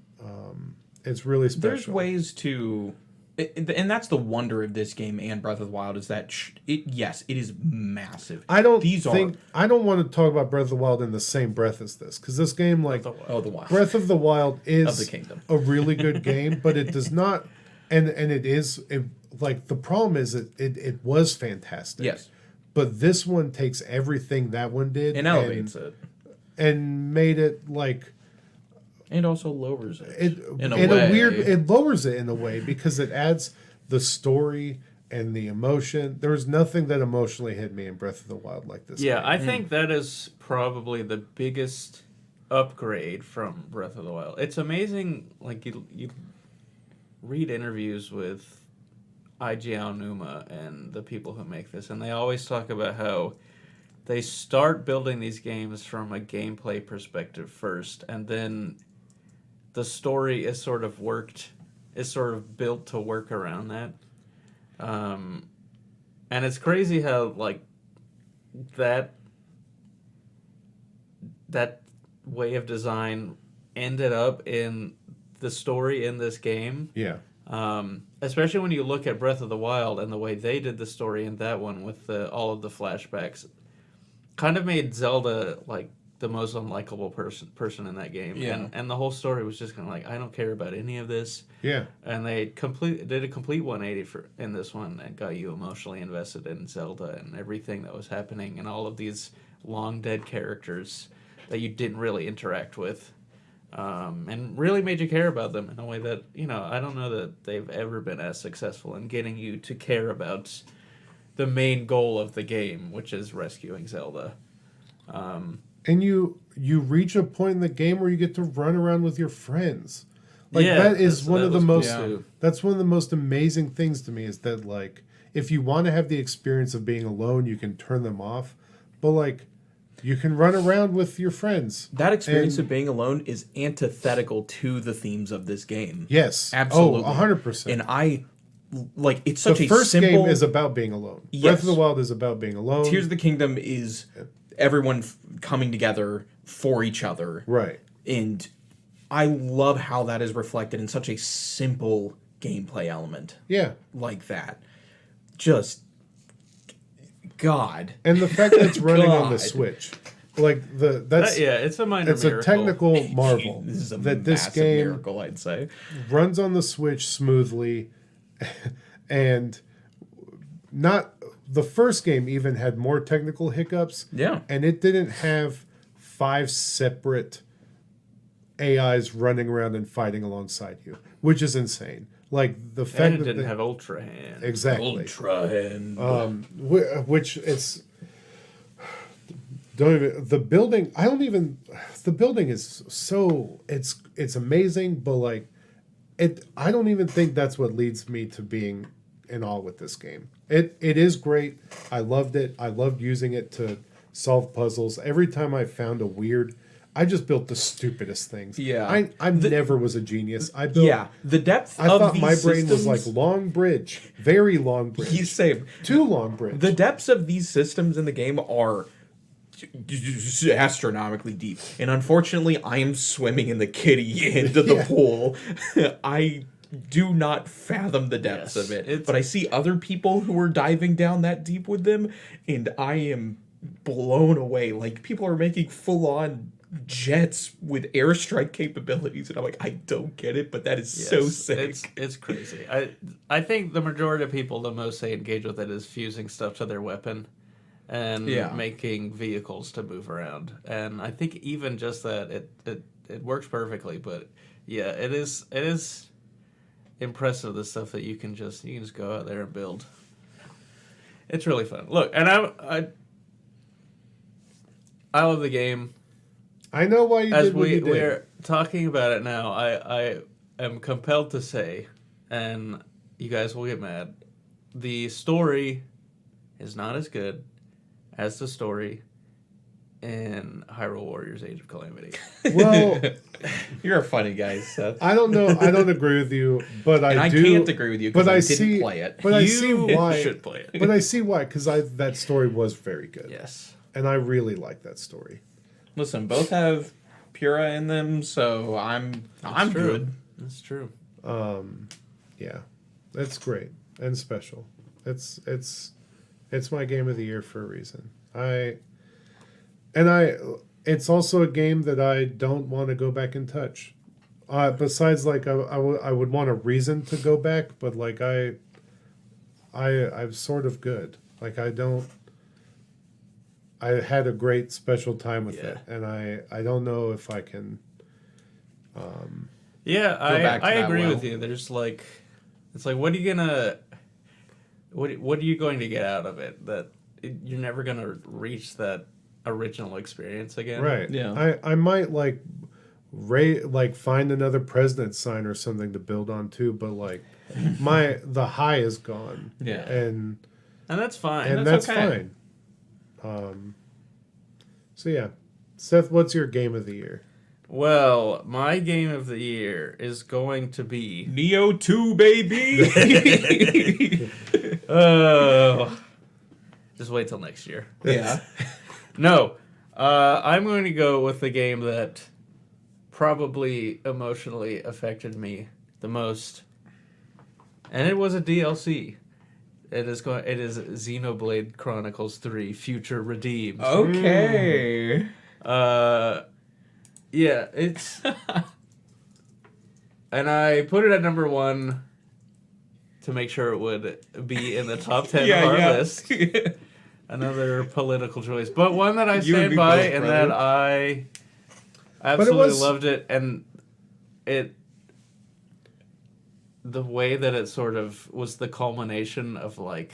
it's really special. There's ways to... And that's the wonder of this game and Breath of the Wild is that it is massive. I don't want to talk about Breath of the Wild in the same breath as this, because this game, like the Wild. Breath of the Wild is of the Kingdom. A really good game, but it does not, and the problem is it was fantastic. Yes, but this one takes everything that one did and elevates it and made it like. And also lowers it It lowers it in a way because it adds the story and the emotion. There was nothing that emotionally hit me in Breath of the Wild like this. Yeah, game. I think that is probably the biggest upgrade from Breath of the Wild. It's amazing. Like you read interviews with Eiji Aonuma and the people who make this, and they always talk about how they start building these games from a gameplay perspective first, and then the story is sort of built to work around that. And it's crazy how, like, that way of design ended up in the story in this game. Yeah. Especially when you look at Breath of the Wild and the way they did the story in that one with all of the flashbacks. Kind of made Zelda, like, the most unlikable person in that game. Yeah. And the whole story was just kind of like, I don't care about any of this. Yeah. And they did a complete 180 in this one and got you emotionally invested in Zelda and everything that was happening and all of these long dead characters that you didn't really interact with. And really made you care about them in a way that, I don't know that they've ever been as successful in getting you to care about the main goal of the game, which is rescuing Zelda. And you reach a point in the game where you get to run around with your friends. Like that's one of the most amazing things to me is that, like, if you want to have the experience of being alone, you can turn them off. But, like, you can run around with your friends. That experience of being alone is antithetical to the themes of this game. Yes. Absolutely. 100%. And it's such a simple... The first game is about being alone. Yes. Breath of the Wild is about being alone. Tears of the Kingdom is everyone coming together for each other. Right. And I love how that is reflected in such a simple gameplay element. Yeah. Like that. Just... God. And the fact that it's running on the Switch. Like, it's a minor it's miracle. A technical marvel. This is a that this game miracle, I'd say. Runs on the Switch smoothly. And not... The first game even had more technical hiccups. Yeah. And it didn't have 5 separate AIs running around and fighting alongside you, which is insane. Like, the fact and it that didn't have Ultra Hand. Exactly. Ultra Hand. Which it's... Don't even... The building... The building is so... It's amazing, but, like... I don't even think that's what leads me to being in awe with this game. It is great. I loved it. I loved using it to solve puzzles. Every time I found a weird... I just built the stupidest things. Yeah. I never was a genius. I built... The depth I of thought these my brain systems, was like long bridge. Very long bridge. Same. Too long bridge. The depths of these systems in the game are astronomically deep. And unfortunately, I am swimming in the kiddie end of the pool. I do not fathom the depths of it. But I see other people who are diving down that deep with them, and I am blown away. Like, people are making full-on jets with airstrike capabilities, and I'm like, I don't get it, but that is so sick. It's crazy. I think the majority of people, the most they engage with it is fusing stuff to their weapon and making vehicles to move around. And I think even just that, it works perfectly. But yeah, it is impressive, the stuff that you can just go out there and build. It's really fun. Look, and I love the game. I know why you did what you did. As we're talking about it now, I am compelled to say, and you guys will get mad, the story is not as good as the story in Hyrule Warriors: Age of Calamity. Well, You're a funny guy, Seth. I don't know. I don't agree with you, but And I do. can't agree with you because but I I didn't see- play it. But I You see why. should play it. But I see why, because that story was very good. Yes. And I really like that story. Listen, both have Pura in them, so I'm True. good. That's true. Yeah, it's great and special. It's my game of the year for a reason. It's also a game that I don't want to go back and touch. Besides, like I would want a reason to go back, but like I'm sort of good. Like I had a great special time with it, and I don't know if I can. Yeah, back to I that agree well. with you. There's like, it's like, what are you gonna, what are you going to get out of it? You're never gonna reach that original experience again. Right. Yeah. I might like find another president sign or something to build on too, but like the high is gone. Yeah. And And that's fine. that's okay. fine. So yeah. Seth, what's your game of the year? Well, my game of the year is going to be. Neo 2, baby! Oh. Just wait till next year. Yeah. No, I'm going to go with the game that probably emotionally affected me the most, and it was a DLC. It is Xenoblade Chronicles 3: Future Redeemed. Okay. Yeah, it's, and I put it at number 1 to make sure it would be in the top 10 of our list. Another political choice, but one that I You and stand me by, both, and brother. that I absolutely loved it, and the way that it sort of was the culmination of like,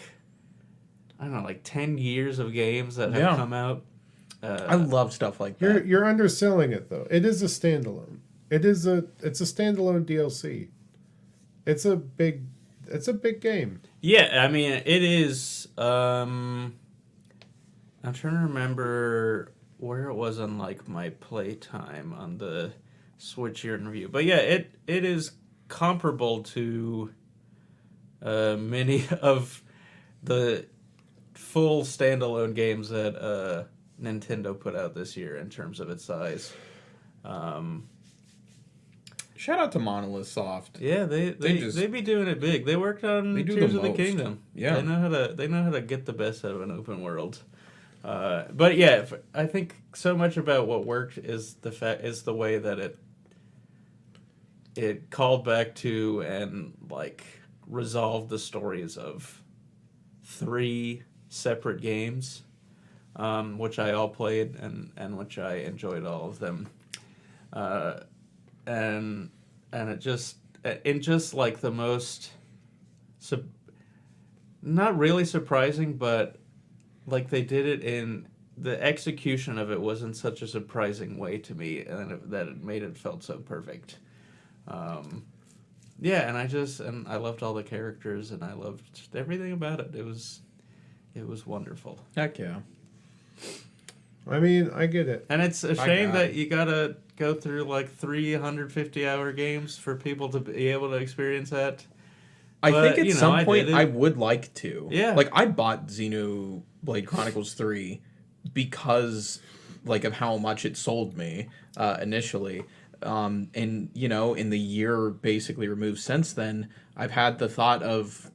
I don't know, like 10 years of games that have Yeah. come out. I love stuff like that. You're underselling it though. It is a standalone. It's a standalone DLC. It's a big game. Yeah, I mean, it is. I'm trying to remember where it was on like my playtime on the Switch year in review, but yeah, it is comparable to many of the full standalone games that Nintendo put out this year in terms of its size. Shout out to Monolith Soft. Yeah, they be doing it big. They worked on They do Tears the of the most. Kingdom. Yeah. they know how to get the best out of an open world. But yeah, I think so much about what worked is the way that it called back to and like resolved the stories of 3 separate games, which I all played and which I enjoyed all of them. And it just in just like the most not really surprising, but like they did it in the execution of it was in such a surprising way to me, and that it made it felt so perfect. Yeah, and I loved all the characters, and I loved everything about it. It was wonderful. Heck yeah. I mean, I get it. And it's a My shame God. that you gotta go through like 350-hour games for people to be able to experience that. I But, think you at know, some I point did it. I would like to. Yeah. Like I bought Xenoblade Chronicles 3 because like of how much it sold me initially. And you know, in the year basically removed since then, I've had the thought of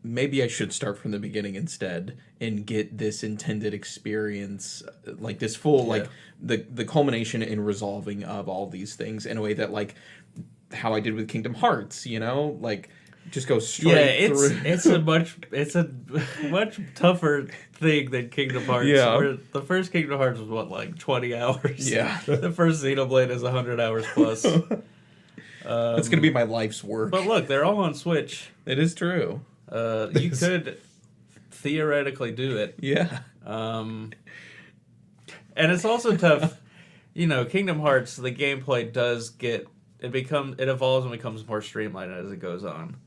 maybe I should start from the beginning instead and get this intended experience, like this full like the culmination and resolving of all these things in a way that like how I did with Kingdom Hearts, you know, like just go straight through. it's a much tougher thing than Kingdom Hearts. Yeah. Where the first Kingdom Hearts was what, like 20 hours. Yeah. The first Xenoblade is 100 hours plus. That's gonna be my life's work. But look, they're all on Switch. It is true. You could theoretically do it. Yeah. And it's also tough. You know, Kingdom Hearts, the gameplay does it evolves and becomes more streamlined as it goes on.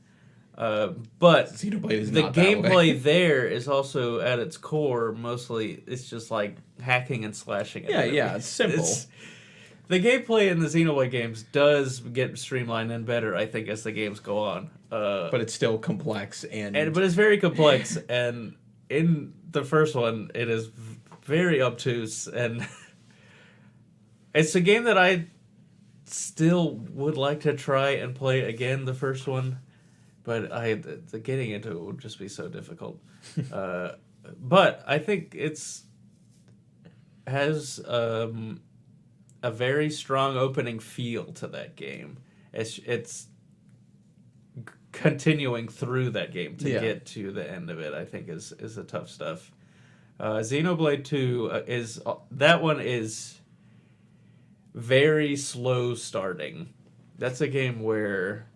But Xenoblade is the not that way. gameplay there is also at its core mostly it's just like hacking and slashing. Yeah, it's simple. The gameplay in the Xenoblade games does get streamlined and better, I think, as the games go on. But it's still complex But it's very complex, and in the first one, it is very obtuse, and it's a game that I still would like to try and play again. The first one, but the getting into it would just be so difficult. But I think has a very strong opening feel to that game. It's continuing through that game to get to the end of it, I think is the tough stuff. Xenoblade 2 is very slow starting. That's a game where,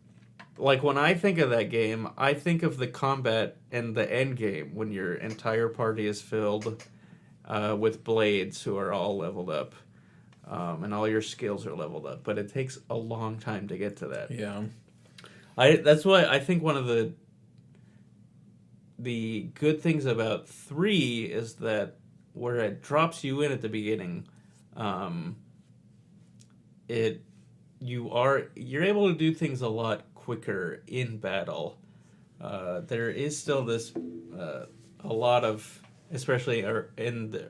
like, when I think of that game, I think of the combat in the end game when your entire party is filled with blades who are all leveled up. And all your skills are leveled up, but it takes a long time to get to that. Yeah. That's why I think one of the good things about 3 is that where it drops you in at the beginning, you're able to do things a lot quicker in battle. There is still this a lot of, especially in the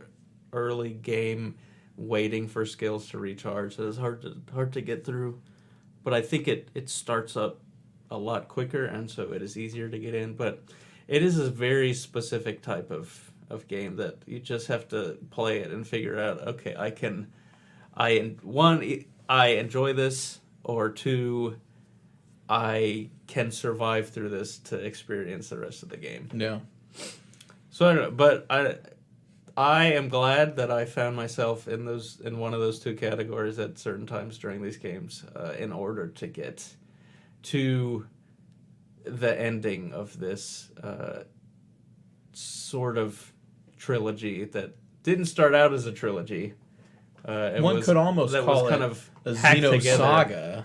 early game, waiting for skills to recharge. So it's hard to get through, but I think it starts up a lot quicker, and so it is easier to get in. But it is a very specific type of game that you just have to play it and figure out, okay, I enjoy this, or 2, I can survive through this to experience the rest of the game. Yeah. So I don't know, but I am glad that I found myself in one of those 2 categories at certain times during these games, in order to get to the ending of this sort of trilogy that didn't start out as a trilogy. One could almost call it a Xenosaga,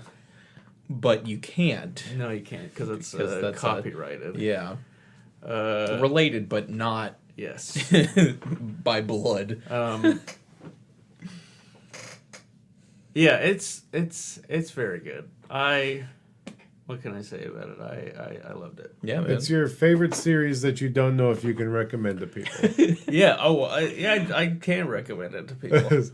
but you can't. No, you can't, because it's that's copyrighted. Yeah. Related, but not. Yes. By blood. Yeah, it's very good. What can I say about it? I loved it. Yeah, man. It's your favorite series that you don't know if you can recommend to people. Yeah. Oh, I can recommend it to people.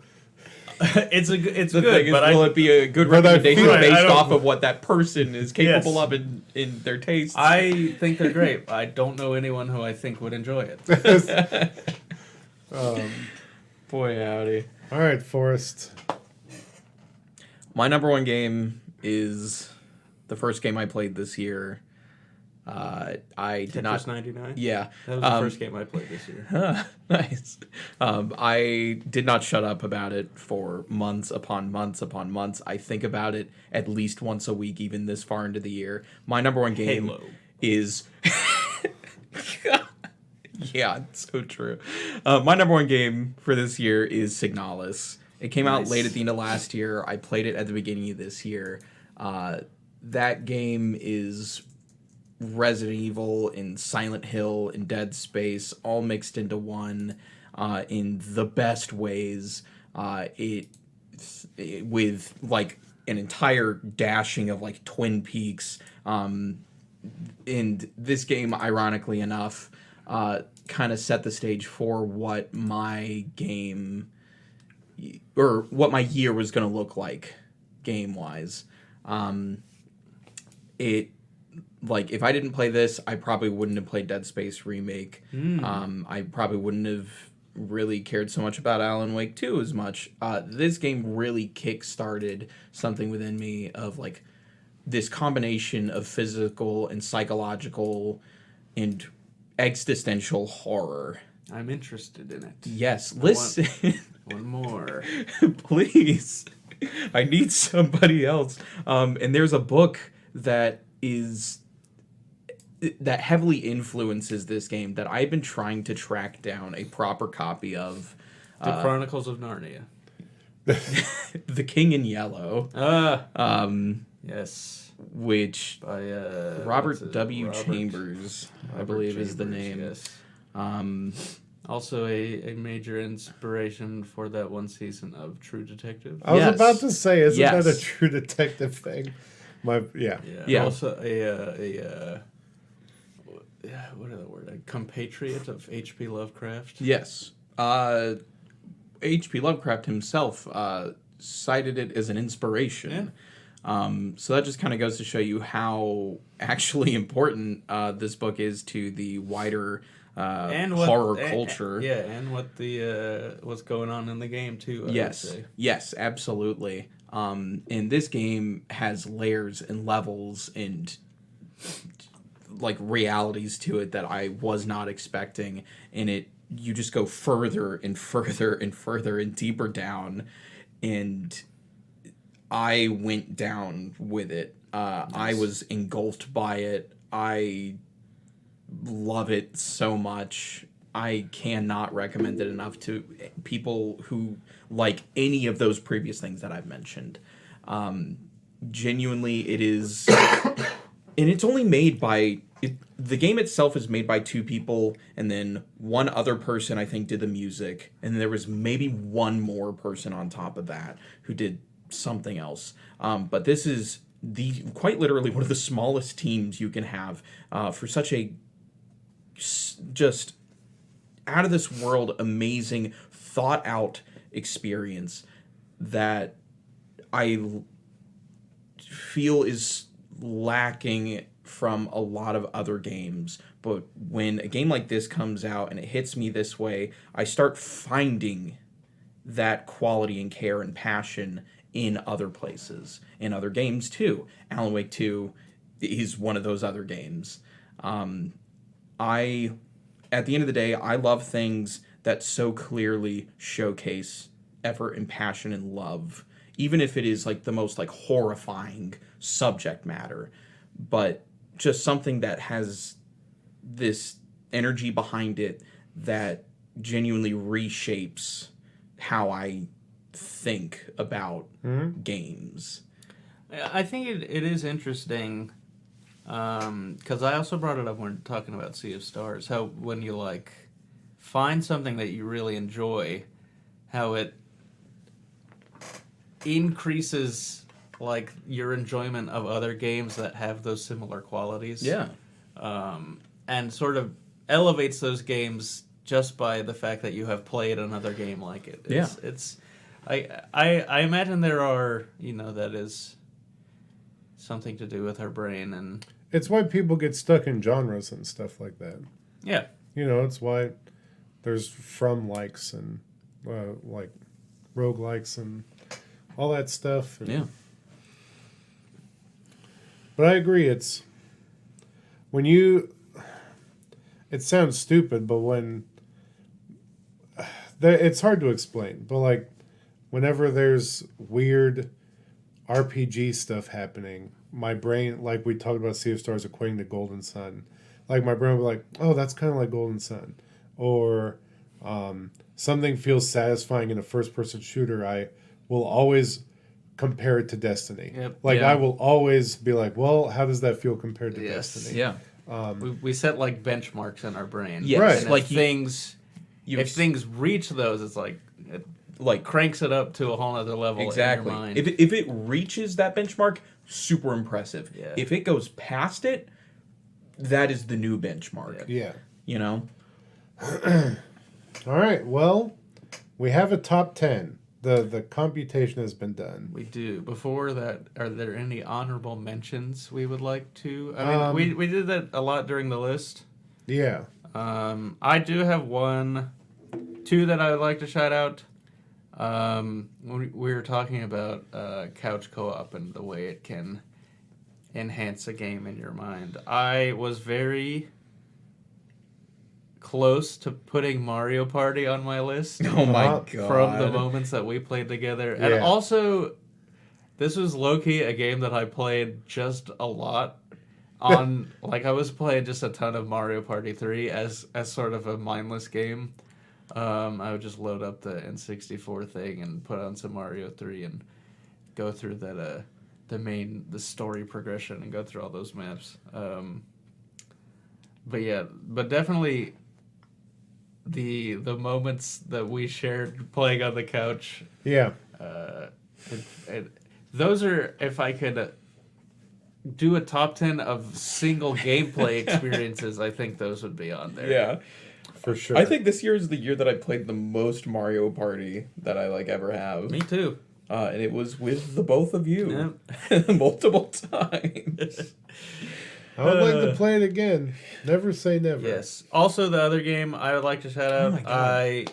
It's good, thing is, but will it be a good recommendation based off of what that person is capable of in their tastes? I think they're great. I don't know anyone who I think would enjoy it. Boy, howdy. All right, Forrest. My number 1 game is the first game I played this year. I did not. Tetris 99? Yeah. That was the first game I played this year. Nice. I did not shut up about it for months upon months upon months. I think about it at least once a week, even this far into the year. My number 1 game is... Yeah, it's so true. My number 1 game for this year is Signalis. It came out late at the end of last year. I played it at the beginning of this year. That game is Resident Evil and Silent Hill and Dead Space all mixed into one in the best ways. It with like an entire dashing of like Twin Peaks. And this game, ironically enough, kind of set the stage for what my game or what my year was going to look like game wise. If I didn't play this, I probably wouldn't have played Dead Space Remake. I probably wouldn't have really cared so much about Alan Wake 2 as much. This game really kick-started something within me of like this combination of physical and psychological and existential horror. I'm interested in it. Yes, listen. One more. Please. I need somebody else. And there's a book that heavily influences this game that I've been trying to track down a proper copy of. The Chronicles of Narnia. The King in Yellow. Yes. which by Robert W. Chambers, I believe, is the name. Yes. Also a major inspiration for that one season of True Detective. I was about to say, isn't that a Yes. True Detective thing? Yeah. Also what are the word? A compatriot of H.P. Lovecraft. Yes. H.P. Lovecraft himself cited it as an inspiration. So that just kind of goes to show you how actually important this book is to the wider horror culture. And what the what's going on in the game too. I would say. Yes, absolutely. And this game has layers and levels and like realities to it that I was not expecting, and you just go further and further and further and deeper down, and I went down with it. Nice. I was engulfed by it. I love it so much. I cannot recommend it enough to people who like any of those previous things that I've mentioned. Genuinely, it is... And it's only made by... the game itself is made by 2 people, and then one other person, I think, did the music. And there was maybe one more person on top of that who did something else. But this is quite literally one of the smallest teams you can have for such a just out-of-this-world, amazing, thought-out experience that I feel is lacking from a lot of other games. But when a game like this comes out and it hits me this way, I start finding that quality and care and passion in other places, in other games too. Alan Wake 2 is one of those other games. At the end of the day, I love things that so clearly showcase effort and passion and love, even if it is like the most like horrifying subject matter, but just something that has this energy behind it that genuinely reshapes how I think about games. I think it is interesting, because I also brought it up when talking about Sea of Stars, how when you like find something that you really enjoy, how it increases like your enjoyment of other games that have those similar qualities. Yeah. And sort of elevates those games just by the fact that you have played another game like it. I imagine there are, that is something to do with our brain, and it's why people get stuck in genres and stuff like that. Yeah. It's why there's From likes and like roguelikes and all that stuff. Yeah. But I agree, it sounds stupid, but when it's hard to explain, but like whenever there's weird RPG stuff happening, my brain, like we talked about Sea of Stars equating to Golden Sun, like my brain will be like, oh, that's kind of like Golden Sun. Or something feels satisfying in a first-person shooter, I will always compare it to Destiny. Yep. Like, yeah. I will always be like, well, how does that feel compared to Destiny? Yeah. We set like benchmarks in our brain. Yes. Right. And if things reach those, it's like it cranks it up to a whole other level. Exactly. In your mind. If it reaches that benchmark, super impressive. Yeah. If it goes past it, that is the new benchmark. Yeah. All right. Well, we have a top 10. The computation has been done. We do. Before that, are there any honorable mentions we would like to? I mean, we did that a lot during the list. Yeah. I do have two that I would like to shout out. We were talking about couch co-op and the way it can enhance a game in your mind. I was very close to putting Mario Party on my list. Oh my god. From the moments that we played together. Yeah. And also, this was low-key a game that I played just a lot on, like I was playing just a ton of Mario Party 3 as sort of a mindless game. I would just load up the N64 thing and put on some Mario 3 and go through that the story progression and go through all those maps. But yeah, but definitely the moments that we shared playing on the couch. Yeah. Those are, if I could do a top 10 of single gameplay experiences, I think those would be on there. Yeah. For sure. I think this year is the year that I played the most Mario Party that I ever have. Me too. And it was with the both of you multiple times. I would like to play it again. Never say never. Yes. Also, the other game I would like to shout out, my God.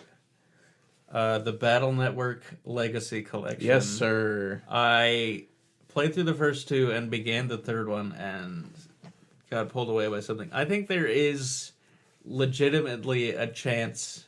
the Battle Network Legacy Collection. Yes, sir. I played through the first two and began the third one and got pulled away by something. I think there is legitimately a chance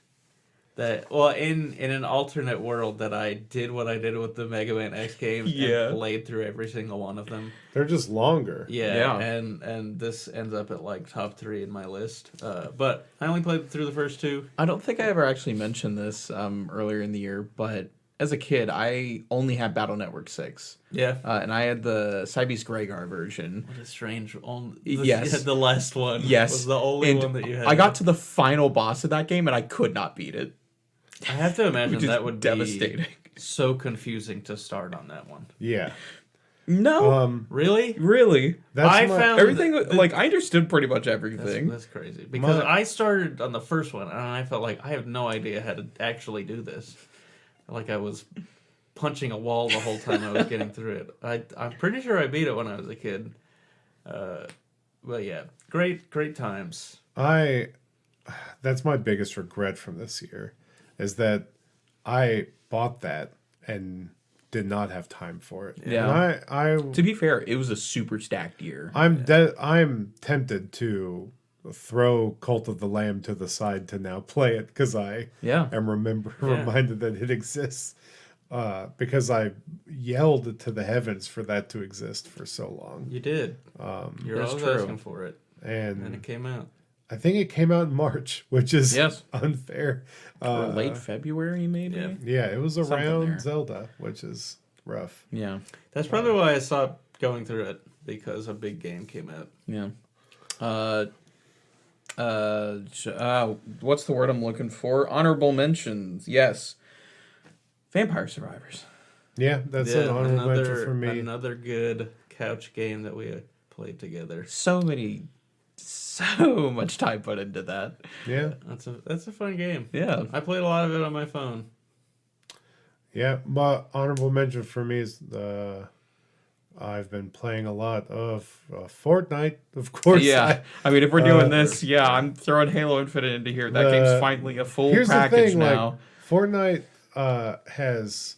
that, well, in an alternate world, that I did what I did with the Mega Man X games and played through every single one of them. They're just longer. Yeah. And this ends up at like top 3 in my list. But I only played through the first two. I don't think I ever actually mentioned this earlier in the year, but as a kid, I only had Battle Network 6. Yeah. And I had the Cybeast Greygar version. What a strange... Yes. The last one. Yes. Was the only one that you had. I got to the final boss of that game, and I could not beat it. I have to imagine Which is that would devastating. be so confusing to start on that one. Yeah. No. Really? Really? I found everything, I understood pretty much everything. That's crazy. Because I started on the first one, and I felt like I have no idea how to actually do this. Like I was punching a wall the whole time I was getting through it. I'm pretty sure I beat it when I was a kid. But yeah, great times. That's my biggest regret from this year, is that I bought that and did not have time for it. Yeah. And To be fair, it was a super stacked year. I'm tempted to throw Cult of the Lamb to the side to now play it, because I am reminded that it exists, because I yelled to the heavens for that to exist for so long. You did. You're always asking for it, and it came out. I think it came out in March, which is unfair. Or late February, maybe? Yeah, it was around Zelda, which is rough. Yeah. That's probably why I stopped going through it, because a big game came out. Yeah. What's the word I'm looking for? Honorable mentions. Yes. Vampire Survivors. Yeah, that's an honorable mention for me. Another good couch game that we played together. So much time put into that. Yeah. That's a fun game. Yeah. I played a lot of it on my phone. Yeah, but honorable mention for me is I've been playing a lot of Fortnite, of course. Yeah, I mean, if we're doing this, I'm throwing Halo Infinite into here. That game's finally a full package now. Fortnite has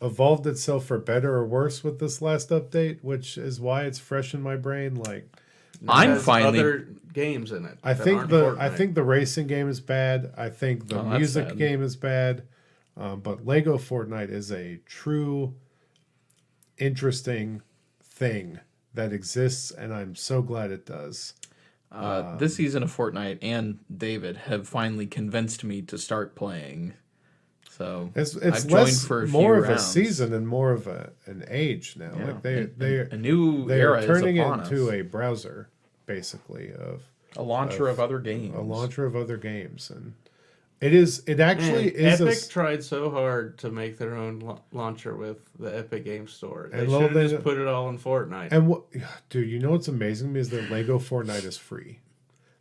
evolved itself for better or worse with this last update, which is why it's fresh in my brain. Like, I'm finally other games in it. I think the racing game is bad. I think the music game is bad. But Lego Fortnite is a true, interesting thing that exists, and I'm so glad it does. This season of Fortnite and David have finally convinced me to start playing. So it's I've less joined for a more few of rounds. a season and more of an age now. Yeah. Like a new they era are turning is it upon into us. a browser, basically, of A launcher of other games. a launcher of other games, and it actually is Epic tried so hard to make their own launcher with the Epic Game Store. They And should have they- just put it all in Fortnite. And dude, you know what's amazing to me is that Lego Fortnite is free.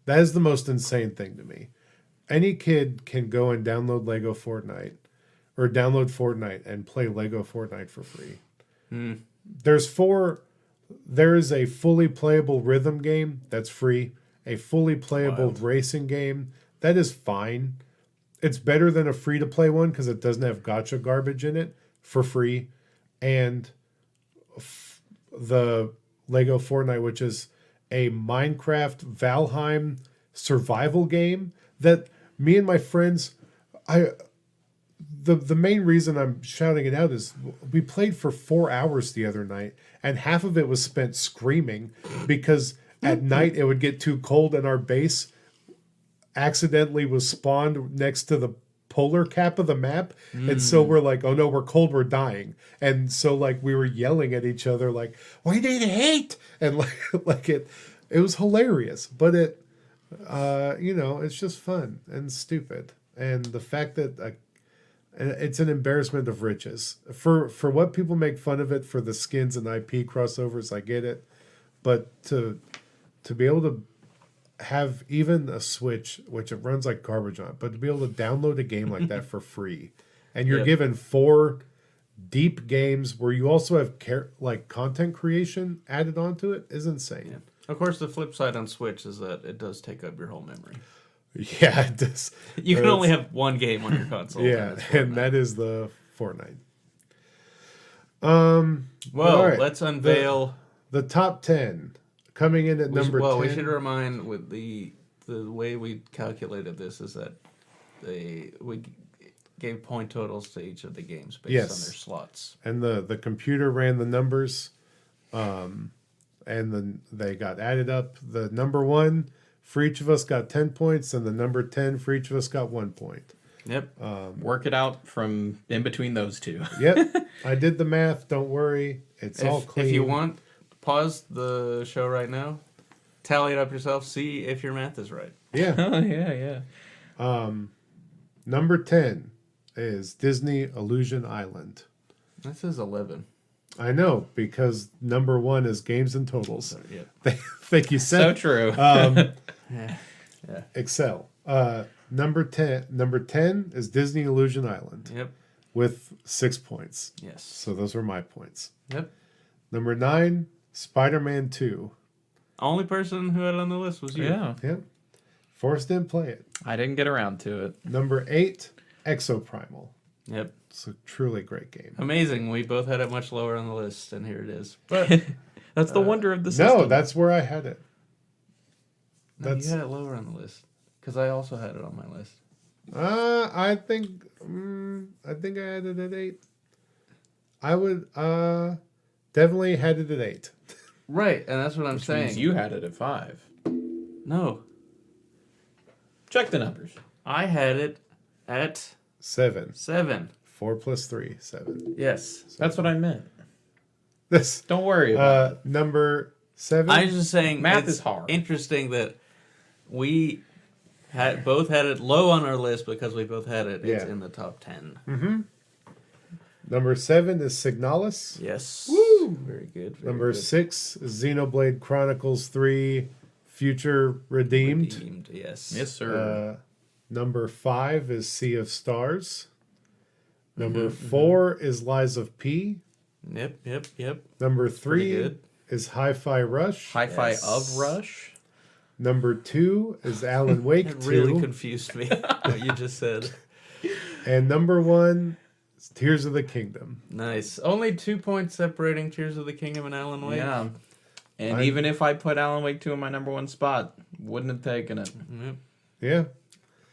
That is the most insane thing to me. Any kid can go and download Lego Fortnite, or download Fortnite and play Lego Fortnite for free. There is a fully playable rhythm game that's free, a fully playable racing game that is fine. It's better than a free to play one because it doesn't have gacha garbage in it, for free, and the Lego Fortnite, which is a Minecraft Valheim survival game that me and my friends, the main reason I'm shouting it out is we played for 4 hours the other night, and half of it was spent screaming because at night it would get too cold and our base accidentally was spawned next to the polar cap of the map, and so we're like, oh no, we're cold, we're dying, and so like we were yelling at each other like, "We need heat," and like it was hilarious, but it's just fun and stupid, and the fact that it's an embarrassment of riches for what people make fun of it for the skins and IP crossovers. I get it, but to be able to have even a Switch, which it runs like garbage on, but to be able to download a game like that for free, and you're given 4 deep games where you also have content creation added onto it is insane. Yeah. Of course, the flip side on Switch is that it does take up your whole memory. Yeah, it does. You can only have one game on your console. Yeah, and that is the Fortnite. Well, let's unveil the top 10 coming in at number 10. We should remind with the way we calculated this is that we gave point totals to each of the games based on their slots, and the computer ran the numbers, and then they got added up. The number 1 for each of us got 10 points, and the number 10 for each of us got 1 point. Yep. Work it out from in between those two. Yep. I did the math. Don't worry. It's all clean. If you want, pause the show right now, tally it up yourself, see if your math is right. Yeah. Oh, yeah. Number 10 is Disney Illusion Island. That says 11. I know, because number 1 is games and totals. So, yeah. Thank you, Seth. So true. Yeah. Excel. Number 10 is Disney Illusion Island. Yep. With 6 points. Yes. So those were my points. Yep. Number 9, Spider-Man 2. Only person who had it on the list was you. Yeah. Yep. Forrest didn't play it. I didn't get around to it. Number 8, Exoprimal. Yep. It's a truly great game. Amazing. We both had it much lower on the list, and here it is. But That's the wonder of the system. No, that's where I had it. no, you had it lower on the list because I also had it on my list. I think I had it at 8. I would definitely had it at 8. Right, and that's what I'm Which saying. means you had it at 5. No, Check the numbers. I had it at 7. 7. 4 plus 3, 7. Yes. That's what I meant. This Don't worry about it. number 7. I'm just saying Math it's is hard. interesting that we both had it low on our list because we both had it. It's Yeah. in the top 10. Number 7 is Signalis. Yes. Woo! Very good. Very Number good. 6 is Xenoblade Chronicles 3 Future Redeemed. Redeemed, yes. Yes, sir. Number 5 is Sea of Stars. Number 4 is Lies of P. Yep. Number Pretty 3 good. is Hi-Fi Rush. Hi-Fi yes. of Rush. Number 2 is Alan Wake It 2. really confused me what you just said. And number 1 is Tears of the Kingdom. Nice. Only 2 points separating Tears of the Kingdom and Alan Wake. Yeah. And even if I put Alan Wake 2 in my number 1 spot, wouldn't have taken it. Yep. Yeah.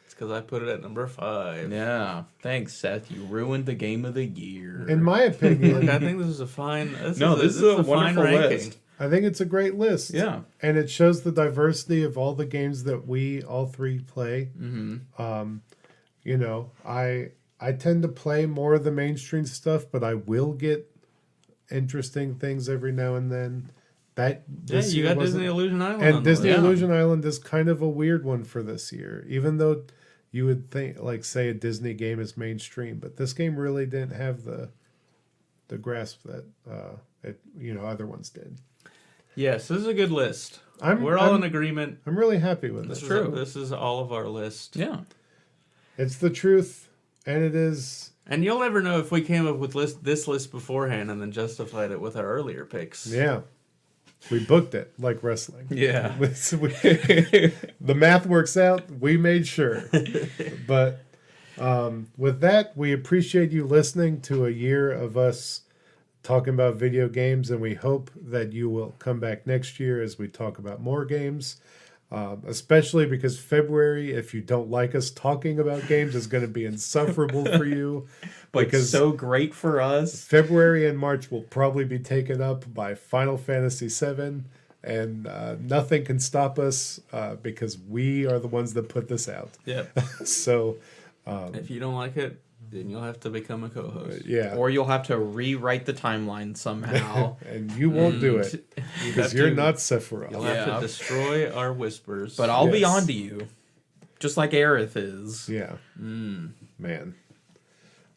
It's because I put it at number 5. Yeah. Thanks, Seth. You ruined the game of the year. In my opinion, Look, I think this is a fine. This is a fine wonderful ranking. list. I think it's a great list. Yeah. And it shows the diversity of all the games that we all 3 play. Mm-hmm. I tend to play more of the mainstream stuff, but I will get interesting things every now and then. This you year got wasn't- Disney Illusion Island. And on the Disney list. Illusion Island is kind of a weird one for this year, even though you would think, say a Disney game is mainstream, but this game really didn't have the grasp that other ones did. Yes, this is a good list. We're all in agreement. I'm really happy with This it. is true. This is all of our list. Yeah. It's the truth, and it is. And you'll never know if we came up with this list beforehand and then justified it with our earlier picks. Yeah, we booked it like wrestling. Yeah. The math works out. We made sure. But with that, we appreciate you listening to a year of us talking about video games, and we hope that you will come back next year as we talk about more games. Especially because February, if you don't like us talking about games, is going to be insufferable for you. But Because so great for us. February and March will probably be taken up by Final Fantasy VII, and nothing can stop us because we are the ones that put this out. Yeah. So If you don't like it, then you'll have to become a co-host. Yeah. Or you'll have to rewrite the timeline somehow. And you won't do it because you're not Sephiroth. You'll have to destroy our whispers. But I'll be Yes. on to you. Just like Aerith is. Yeah. Man.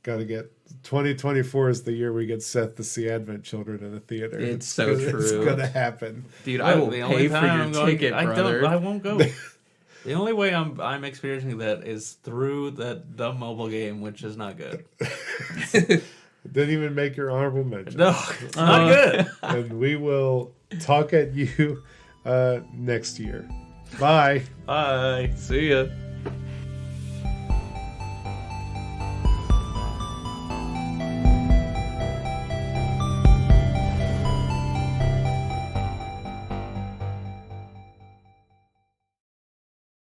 Got to get 2024 is the year we get Seth to see Advent Children in a theater. It's so true. It's going to happen. Dude, I will The only pay for time your I'm going- ticket, brother. I won't go. The only way I'm experiencing that is through that dumb mobile game, which is not good. Didn't even make your honorable mention. No, it's not good. And we will talk at you next year. Bye. Bye. See ya.